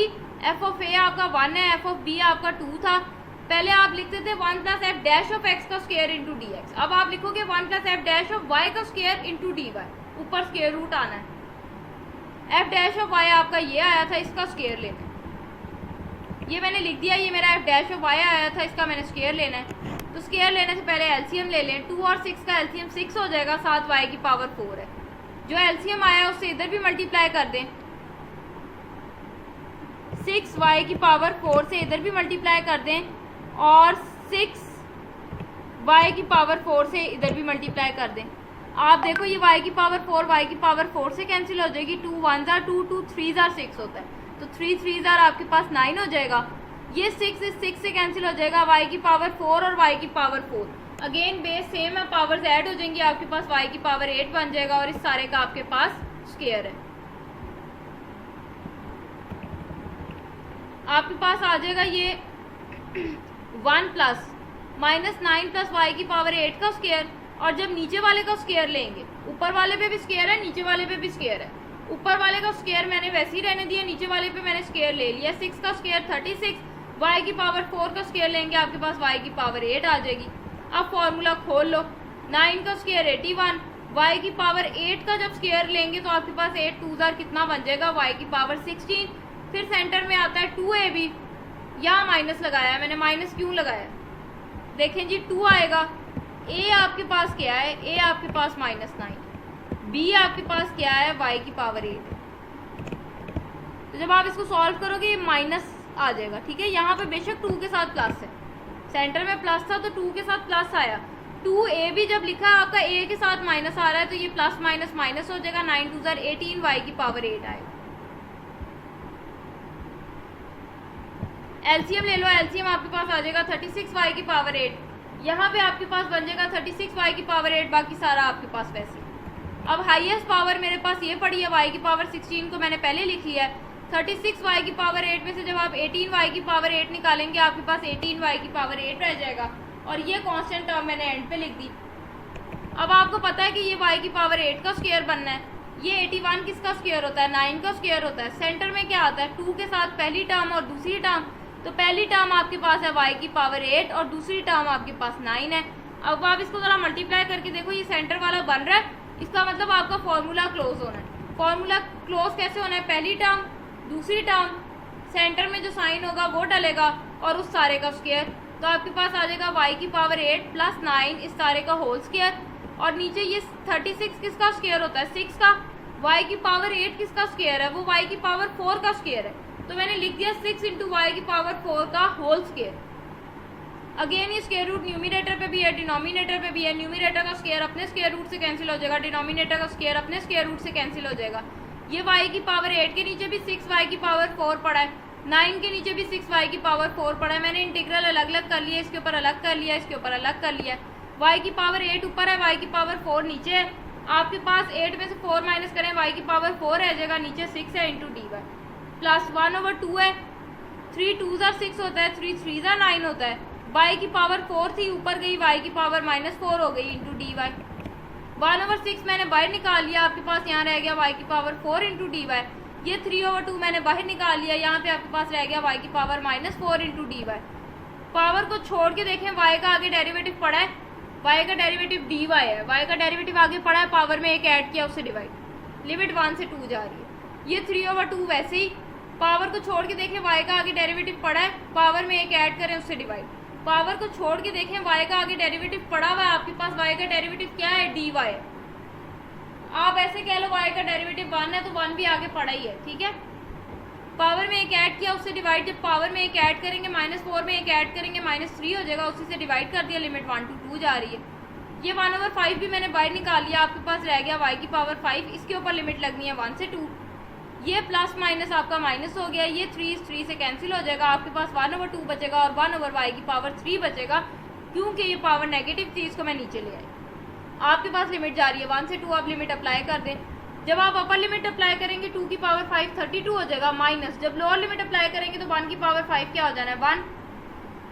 f of a आपका 1 है, f ऑफ b आपका 2 था। पहले आप लिखते थे 1 + f डैश ऑफ x का स्क्वायर इंटू dx। अब आप लिखोगे 1 + f डैश ऑफ y का स्क्वायर इंटू dy। ऊपर स्क्वायर रूट आना है। f डैश ऑफ y आपका ये आया था, इसका स्क्वायर लेना है। ये मैंने लिख दिया, ये मेरा f डैश ऑफ y आया था, इसका मैंने स्क्वायर लेना है। तो स्क्वायर लेने से पहले एलसीएम ले लें। 2 और 6 का एलसीएम 6 हो जाएगा, साथ y की पावर 4 है। जो एलसीएम आया उससे इधर भी मल्टीप्लाई कर दें। 6 y की पावर 4 से इधर भी मल्टीप्लाई कर दें और 6 y की पावर 4 से इधर भी मल्टीप्लाई कर दें। आप देखो ये y की पावर 4 y की पावर 4 से कैंसिल हो जाएगी। 2 1 ज़ा 2, 2 3 ज़ा 6 होता है, तो 3 3 ज़ा आपके पास 9 हो जाएगा। ये 6 इस 6 से कैंसिल हो जाएगा। y की पावर 4 और y की पावर 4, अगेन बेस सेम है, पावर्स ऐड हो जाएंगी। आपके पास y की पावर 8 बन जाएगा और इस सारे का आपके पास स्क्वायर है। आपके पास आ जाएगा ये 1 प्लस -9 प्लस y की पावर 8 का स्क्वायर। और जब नीचे वाले का स्क्वायर लेंगे, ऊपर वाले पे भी स्क्वायर है, नीचे वाले पे भी स्क्वायर है। ऊपर वाले का स्क्वायर मैंने वैसे ही रहने दिया, नीचे वाले पे मैंने स्क्वायर ले लिया। 6 का स्क्वायर 36, y की पावर 4 का स्क्वायर लेंगे आपके पास y की पावर 8 आ जाएगी। अब फॉर्मूला खोल लो, 9 का स्क्वायर 81, y की पावर 8 का जब स्क्वायर लेंगे तो आपके पास 8 2 जार कितना बन जाएगा, y की पावर 16। फिर सेंटर में आता है 2ab, यहाँ माइनस लगाया है मैंने, माइनस क्यों लगाया, देखें जी 2 आएगा। a आपके पास क्या है, a आपके पास -9, b आपके पास क्या है, y की पावर 8। तो जब आप इसको सॉल्व करोगे ये माइनस आ जाएगा, ठीक है। यहाँ पे बेशक 2 के साथ प्लस है, सेंटर में प्लस था तो 2 के साथ प्लस आया। 2a भी जब लिखा है आपका a के साथ माइनस आ रहा है तो ये प्लस माइनस माइनस हो जाएगा, 9 2 जार 18, y की पावर 8 आएगा। एलसीएम ले लो, एलसीएम आपके पास आ जाएगा 36 y की पावर 8, यहाँ पे आपके पास बन जाएगा 36 y की पावर 8, बाकी सारा आपके पास वैसे। अब हाईएस्ट पावर मेरे पास ये पड़ी है, y की पावर 16 को मैंने पहले लिख लिया है। 36 y की पावर 8 में से जब आप 18 y की पावर 8 निकालेंगे आपके पास 18 y की पावर 8 रह जाएगा, और ये कांस्टेंट टर्म मैंने एंड पे लिख दी। अब आपको पता है कि ये y की पावर 8 का स्क्वायर बनना है, ये 81 किसका स्क्वायर होता है, 9 का स्क्वायर होता है। सेंटर में क्या आता है, 2 के साथ पहली टर्म और दूसरी टर्म, तो पहली टर्म आपके पास है y की पावर 8 और दूसरी टर्म आपके पास 9 है। अब आप इसको जरा मल्टीप्लाई करके देखो, ये सेंटर वाला बन रहा है, इसका मतलब आपका फॉर्मूला क्लोज होना है। फॉर्मूला क्लोज कैसे होना है, पहली टर्म दूसरी टर्म, सेंटर में जो साइन होगा वो डलेगा और उस सारे का स्क्वायर, तो आपके पास आ जाएगा y की पावर 8 प्लस 9 इस सारे का होल स्क्वायर, और नीचे ये 36 किसका स्क्वायर होता है, 6 का। y की पावर 8 किसका स्क्वायर है, वो y की पावर 4 का स्क्वायर है, तो मैंने लिख दिया 6 इंटू y की पावर 4 का होल स्क्वायर। अगेन ये स्क्वायर रूट न्यूमिनेटर पे भी है, डिनोमिनेटर पे भी है। न्यूमिनेटर का स्क्वायर अपने स्क्वायर रूट से कैंसिल हो जाएगा, डिनोमिनेटर का स्क्वायर अपने स्क्वायर रूट से कैंसिल हो जाएगा। ये y की पावर 8 के नीचे भी 6y की पावर 4 पड़ा है, 9 के नीचे भी 6y की पावर 4 पड़ा है। मैंने इंटीग्रल अलग अलग कर लिया, इसके ऊपर अलग कर लिया, इसके ऊपर अलग कर लिया। y की पावर 8 ऊपर है, y की पावर 4 नीचे है। आपके पास 8 में से 4 माइनस करें, y की पावर 4 रह जाएगा, नीचे 6 है इंटू डी वाई प्लस 1/2 है। 3 2 जार 6 होता है, 3 3 जार 9 होता है। y की पावर 4 थी, ऊपर गई y की पावर -4 हो गई इंटू डी वाई। 1/6 मैंने बाहर निकाल लिया, आपके पास यहाँ रह गया y की पावर 4 इंटू डी वाई। ये 3/2 मैंने बाहर निकाल लिया, यहाँ पे आपके पास रह गया y की power -4 into D Y. Power को छोड़ के देखें, y का आगे डेरिवेटिव पड़ा है, y का डेरिवेटिव डी वाई है, y का डेरिवेटिव आगे पड़ा है, पावर में एक ऐड किया उससे डिवाइड, लिमिट 1 से 2 जा रही है। ये 3/2 वैसे ही, पावर को छोड़ के देखें y का आगे डेरिवेटिव पड़ा है, पावर में एक ऐड करें उससे डिवाइड। पावर को छोड़ के देखें y का आगे डेरिवेटिव पड़ा हुआ है, आपके पास y का डेरिवेटिव क्या है, dy है। आप ऐसे कह लो y का डेरिवेटिव 1 है तो 1 भी आगे पड़ा ही है, ठीक है। पावर में एक ऐड किया उससे डिवाइड, जब पावर में एक ऐड करेंगे -4 में एक ऐड करेंगे -3 हो जाएगा, उसी से डिवाइड कर दिया, लिमिट 1 to 2 जा रही है। ये 1/5 भी मैंने बाहर निकाल लिया, आपके पास रह गया y की पावर 5, इसके ऊपर लिमिट लगनी है 1 से 2। ये प्लस माइनस आपका माइनस हो गया, ये 3 से कैंसिल हो जाएगा, आपके पास 1/2 बचेगा और 1/y की पावर 3 बचेगा, क्योंकि ये पावर नेगेटिव थी, इसको मैं नीचे ले आई। आपके पास लिमिट जा रही है 1 से 2, आप लिमिट अप्लाई कर दें। जब आप अपर लिमिट अप्लाई करेंगे 2 की पावर 5 32 हो जाएगा, माइनस जब लोअर लिमिट अप्लाई करेंगे तो 1 की पावर 5 क्या हो जाना है, 1।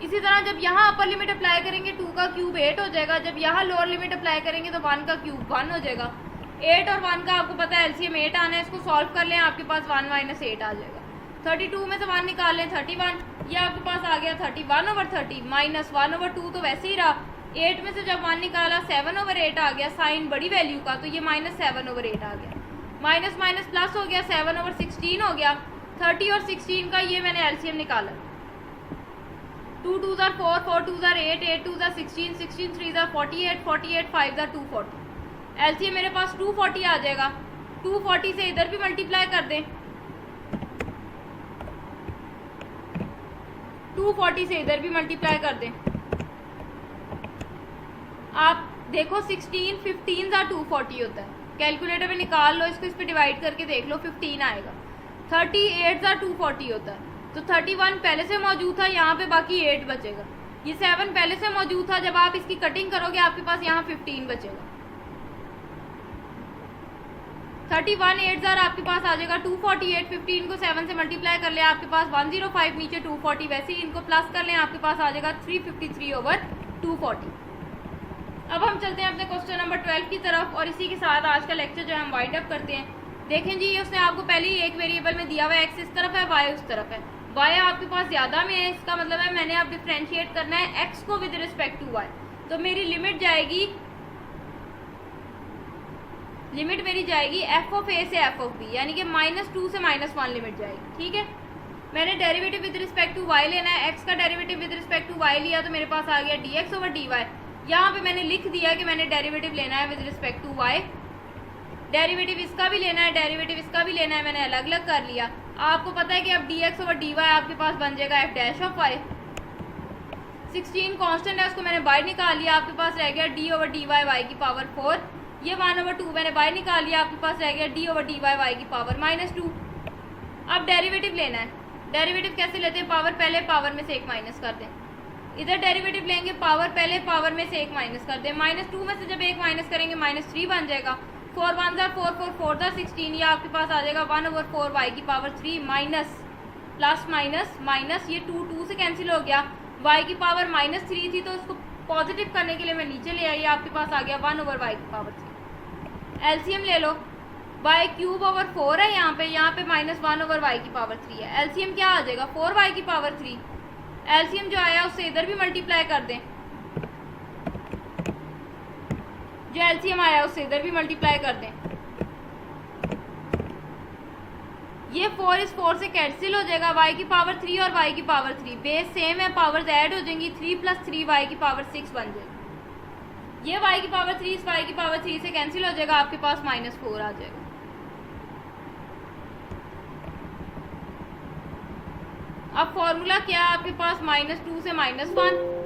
इसी तरह जब यहाँ अपर लिमिट अप्लाई करेंगे 2 का क्यूब 8 हो जाएगा, जब यहाँ लोअर लिमिट अप्लाई करेंगे तो 1 का क्यूब 1 हो जाएगा। 8 और 1 का आपको पता है एलसीएम 8 आना है, इसको सॉल्व कर लें, आपके पास 1 - 8 आ जाएगा। 32 में से 1 निकाल लें, 31, ये आपके पास आ गया 31/30 माइनस 1/2 तो वैसे ही रहा। 8 में से जब 1 निकाला 7/8 आ गया, साइन बड़ी वैल्यू का, तो ये -7/8 आ गया। माइनस माइनस प्लस हो गया, 7/16 हो गया। 30 और 16 का ये मैंने एलसीएम निकाला, 2 2 jar 4, 4 2 jar 8, 8 2 jar 16, 16 3 jar 48, 48 5 jar 240। LCM मेरे पास 240 आ जाएगा। 240 से इधर भी मल्टीप्लाई कर दें, 240 से इधर भी मल्टीप्लाई कर दें। आप देखो 16 15 जार 240 होता है, कैलकुलेटर में निकाल लो इसको, इस पे डिवाइड करके देख लो 15 आएगा। 38 जार 240 होता है, तो 31 पहले से मौजूद था, यहाँ पे बाकी 8 बचेगा। ये 7 पहले से मौजूद था, जब आप इसकी कटिंग करोगे आपके पास यहाँ 15 बचेगा। 31 8 जार आपके पास आ जाएगा 248, 15 को 7 से मल्टीप्लाई कर ले, आपके पास 105, नीचे 240, वैसे ही इनको प्लस कर लें, आपके पास आ जाएगा 353/240। अब हम चलते हैं अपने क्वेश्चन नंबर 12 की तरफ, और इसी के साथ आज का लेक्चर जो है हम वाइंड अप करते हैं। देखें जी, उसने आपको पहले ही एक वेरिएबल में दिया हुआ है, एक्स इस तरफ है, वाई उस तरफ है। y आपके पास ज़्यादा में है, इसका मतलब है मैंने अब डिफ्रेंशिएट करना है x को विद रिस्पेक्ट टू y। तो मेरी लिमिट जाएगी f ऑफ a से f ऑफ b, यानी कि -2 से -1 लिमिट जाएगी। ठीक है, मैंने derivative with respect to y लेना है, x का derivative with respect to y लिया तो मेरे पास आ गया dx ओवर dy। यहाँ पे मैंने लिख दिया कि मैंने डेरिवेटिव लेना है with respect to y, derivative इसका भी लेना है, डेरिवेटिव इसका भी लेना है, मैंने अलग अलग कर लिया। आपको पता है कि अब dx ओवर dy आपके पास बन जाएगा f dash of y। 16 constant है, उसको मैंने बाहर निकाल लिया, आपके पास रह गया d ओवर dy y की पावर 4। ये 1/2 मैंने बाहर निकाल लिया, आपके पास रह गया d ओवर dy y की पावर -2। अब डेरिवेटिव लेना है, डेरिवेटिव कैसे लेते हैं, पावर पहले पावर में से एक माइनस कर दें। इधर डेरिवेटिव लेंगे, पावर पहले पावर में से एक माइनस कर दें। -2 में से जब एक माइनस करेंगे -3 बन जाएगा। 4 1 4 4 4 16, ये आपके पास आ जाएगा 1/4 y की power 3 minus plus minus minus, ये 2 से कैंसिल हो गया। y की पावर -3 थी तो उसको पॉजिटिव करने के लिए मैं नीचे ले आई, आपके पास आ गया 1/y की पावर 3। एलसीएम ले लो, y³ है यहाँ पे -1/y की पावर 3 है। एलसीएम क्या आ जाएगा 4y की पावर 3। एलसीएम जो आया उससे इधर भी मल्टीप्लाई कर दें, जो एलसीएम आया उससे इधर भी मल्टीप्लाई कर दें। ये 4 इस 4 से कैंसिल हो जाएगा, y की पावर 3 और y की पावर 3 बेस सेम है, पावर्स ऐड हो जाएंगी, 3 + 3 y की पावर 6 बन जाएगी। ये y की पावर 3 इस y की पावर 3 से कैंसिल हो जाएगा, आपके पास -4 आ जाएगा। अब फॉर्मूला क्या है आपके पास, -2 से -1।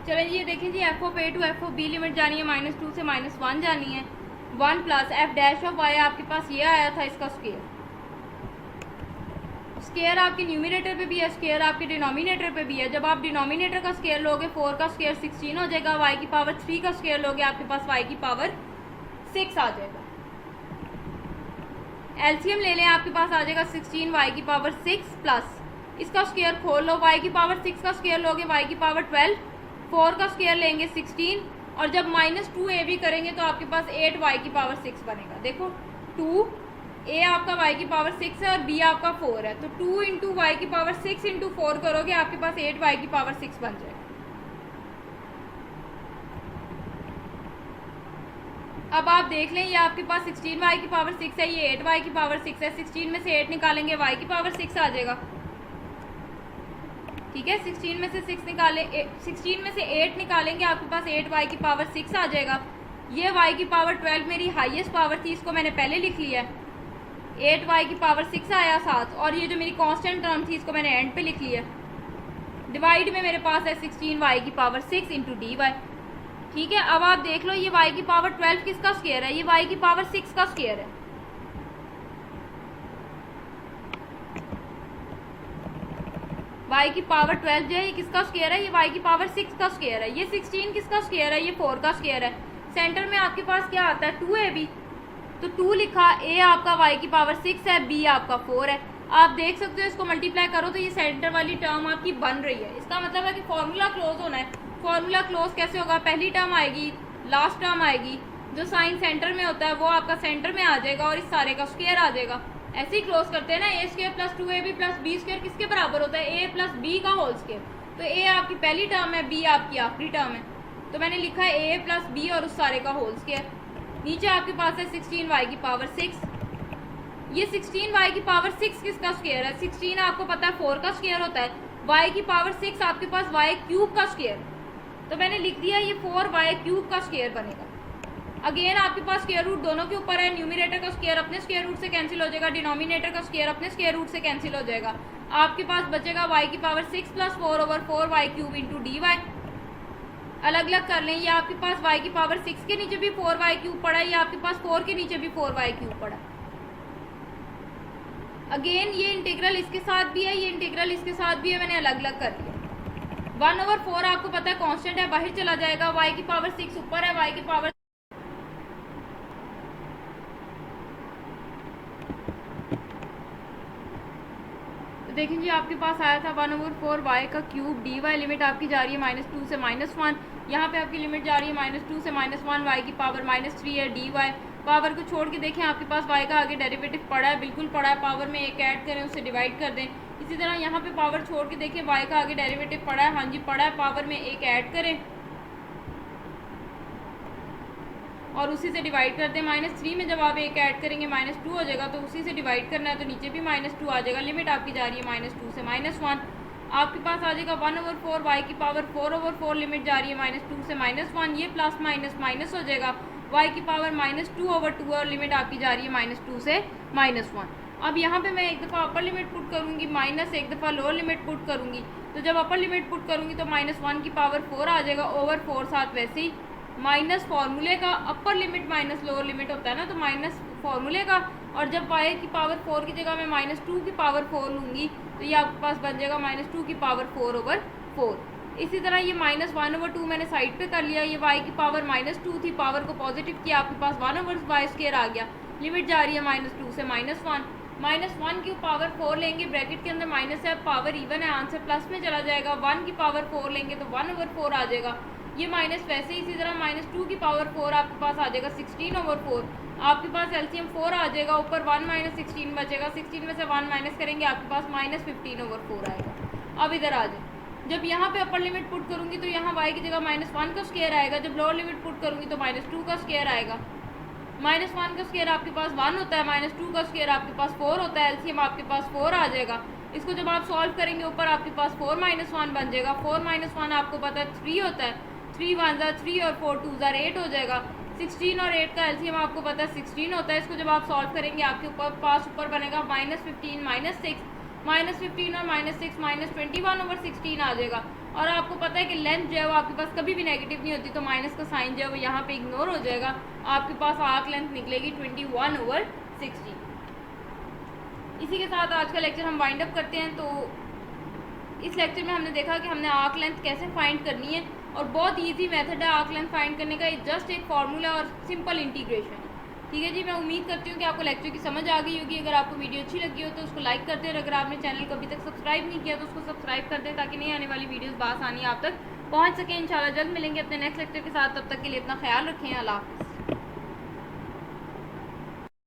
चलें जी, ये देखें जी, f of a to f of b limit जानी है, -2 से -1 जानी है। 1 plus f dash of y आपके पास ये आया था, इसका स्क्वायर। स्क्वायर आपके न्यूमिनेटर पे भी है, स्क्वायर आपके डिनोमिनेटर पे भी है। जब आप डिनोमिनेटर का स्क्वायर लोगे 4 का स्क्वायर 16 हो जाएगा, y की पावर 3 का स्क्वायर लोगे आपके पास y की पावर 6 आ जाएगा। एलसीएम ले लें, आपके पास आ जाएगा 16 y की पावर 6 प्लस इसका स्क्वायर खोल लो, y की पावर 6 का स्क्वायर लोगे y की पावर 12, 4 का स्क्वायर लेंगे 16, और जब -2a भी करेंगे तो आपके पास 8y की पावर 6 बनेगा। देखो 2a आपका y की पावर 6 है और b आपका 4 है, तो 2 × y की पावर 6 × 4 करोगे आपके पास 8y की पावर 6 बन जाएगा। अब आप देख लें, ये आपके पास 16y की पावर 6 है, ये 8y की पावर 6 है। 16 में से 8 निकालेंगे y की पावर 6 आ जाएगा। ठीक है, 16 में से 6 निकालें, 16 में से 8 निकालेंगे, आपके पास 8y की पावर 6 आ जाएगा। ये y की पावर 12 मेरी हाईएस्ट पावर थी, इसको मैंने पहले लिख लिया है। 8y की पावर 6 आया साथ, और ये जो मेरी कांस्टेंट टर्म थी इसको मैंने एंड पे लिख लिया। डिवाइड में मेरे पास है 16y की पावर 6 × dy। ठीक है, अब आप देख लो, ये y की पावर 12 किसका स्क्वायर है, ये y की पावर 6 का स्क्वायर है। y की पावर 12 जो है ये किसका स्क्वायर है, ये y की पावर 6 का स्क्वायर है। ये 16 किसका स्क्वायर है, ये 4 का स्क्वायर है। सेंटर में आपके पास क्या आता है 2ab, तो 2 लिखा, a आपका y की पावर 6 है, b आपका 4 है। आप देख सकते हो, इसको मल्टीप्लाई करो तो ये सेंटर वाली टर्म आपकी बन रही है। इसका मतलब है कि फॉर्मूला क्लोज होना है। फॉर्मूला क्लोज कैसे होगा, पहली टर्म आएगी, लास्ट टर्म आएगी, जो साइन सेंटर में होता है वो आपका सेंटर में आ जाएगा और इस सारे का स्क्वायर आ जाएगा। ऐसे ही क्लोज करते हैं ना, a² + 2ab + b² किसके बराबर होता है, a + b का होल स्क्वायर। तो a आपकी पहली टर्म है, b आपकी आखिरी टर्म है, तो मैंने लिखा है a + b और उस सारे का होल स्क्वायर। नीचे आपके पास है 16y की पावर 6। ये 16y की पावर 6 किसका स्क्वायर है, 16 आपको पता है 4 का स्क्वायर होता है, y की पावर 6 आपके पास y³ का स्क्वायर। तो मैंने लिख दिया ये 4y³ का स्क्वायर बनेगा। अगेन आपके पास स्क्वायर रूट दोनों के ऊपर है, न्यूमरेटर का स्क्वायर अपने स्क्वायर रूट से कैंसिल हो जाएगा, डिनोमिनेटर का स्क्वायर अपने स्क्वायर रूट से कैंसिल हो जाएगा। आपके पास बचेगा y की पावर 6 + 4/4y³ इंटू dy। अलग अलग कर लें, ये आपके पास y की पावर 6 के नीचे भी 4y³ पड़ा है, ये आपके पास 4 के नीचे भी 4y³ पड़ा है। अगेन ये इंटीग्रल इसके साथ भी है, ये इंटीग्रल इसके साथ भी है, मैंने अलग अलग कर दिया। 1/4 आपको पता है कांस्टेंट है, बाहर चला जाएगा, y की पावर 6 ऊपर है, y की पावर देखें जी आपके पास आया था 1/4y³ dy। लिमिट आपकी जा रही है -2 से -1। यहाँ पे आपकी लिमिट जा रही है -2 से -1, y की पावर -3 है dy। पावर को छोड़ के देखें आपके पास y का आगे डेरिवेटिव पड़ा है, बिल्कुल पड़ा है, पावर में एक ऐड करें, उससे डिवाइड कर दें। इसी तरह यहाँ पे पावर छोड़ के देखें y का आगे डेरिवेटिव पड़ा है, हाँ जी पड़ा है, पावर में एक ऐड करें और उसी से डिवाइड कर दें। -3 में जब आप एक ऐड करेंगे -2 हो जाएगा, तो उसी से डिवाइड करना है, तो नीचे भी -2 आ जाएगा। लिमिट आपकी जा रही है -2 से -1। आपके पास आ जाएगा 1/4 y की पावर 4/4, लिमिट जा रही है -2 से -1। ये प्लस माइनस माइनस हो जाएगा, y की पावर -2/2 और लिमिट आपकी जा रही है -2 से -1। अब यहाँ पे मैं एक दफ़ा अपर लिमिट पुट करूँगी, माइनस एक दफ़ा लोअर लिमिट पुट करूँगी। तो जब अपर लिमिट पुट करूँगी तो -1 की पावर 4 आ जाएगा ओवर 4, साथ वैसे ही माइनस फार्मूले का, upper limit minus lower limit होता है ना, तो माइनस फार्मूले का। और जब y की पावर 4 की जगह मैं -2 की पावर 4 लूँगी तो ये आपके पास बन जाएगा -2 की पावर 4/4। इसी तरह ये -1/2 मैंने साइड पे कर लिया। ये y की पावर -2 थी, पावर को पॉजिटिव किया, आपके पास 1/y² आ गया। लिमिट जा रही है -2 से -1। -1 की पावर 4 लेंगे, ब्रैकेट के अंदर माइनस है, पावर इवन है, आंसर प्लस में चला जाएगा। 1 की पावर 4 लेंगे तो 1/4 आ जाएगा। ये माइनस वैसे ही, इसी तरह -2 की पावर 4 आपके पास आ जाएगा 16/4। आपके पास एलसीएम 4 आ जाएगा, ऊपर 1 - 16 बचेगा, 16 में से 1 माइनस करेंगे, आपके पास -15/4 आएगा। अब इधर आ जाए, जब यहाँ पे अपर लिमिट पुट करूँगी तो यहाँ y की जगह -1 का स्क्वायर आएगा, जब लोअर लिमिट पुट करूँगी तो -2 का स्क्वायर आएगा। -1 का स्क्वायर आपके पास 1 होता है, -2 का स्क्वायर आपके पास 4 होता है, एलसीएम आपके पास 4 आ जाएगा। इसको जब आप सॉल्व करेंगे ऊपर आपके पास 4 - 1 बन जाएगा। 4 - 1 आपको पता है 3 होता है, 3 × 1 = 3 और 4 × 2 = 8 हो जाएगा। 16 और 8 का एलसीएम आपको पता है 16 होता है। इसको जब आप सॉल्व करेंगे आपके ऊपर बनेगा -15 -6, -15 और -6 -21/16 आ जाएगा। और आपको पता है कि लेंथ जो है वो आपके पास कभी भी नेगेटिव नहीं होती, तो माइनस का साइन जो है वो यहाँ पे इग्नोर हो जाएगा। आपके पास आर्क लेंथ निकलेगी 21/16। इसी के साथ आज का लेक्चर हम वाइंड अप करते हैं। तो इस लेक्चर में हमने देखा कि हमने आर्क लेंथ कैसे फाइंड करनी है, और बहुत इजी मेथड है आर्क लेंथ फाइंड करने का। जस्ट एक फार्मूला और सिंपल इंटीग्रेशन। ठीक है जी, मैं उम्मीद करती हूँ कि आपको लेक्चर की समझ आ गई होगी। अगर आपको वीडियो अच्छी लगी हो तो उसको लाइक कर दें, और अगर आपने चैनल को अभी तक सब्सक्राइब नहीं किया तो उसको सब्सक्राइब कर दें, ताकि नई आने वाली वीडियोस बासानी आप तक पहुँच सकें। इंशाल्लाह जल्द मिलेंगे अपने नेक्स्ट लेक्चर के साथ। तब तक के लिए अपना ख्याल रखें। अल्लाह।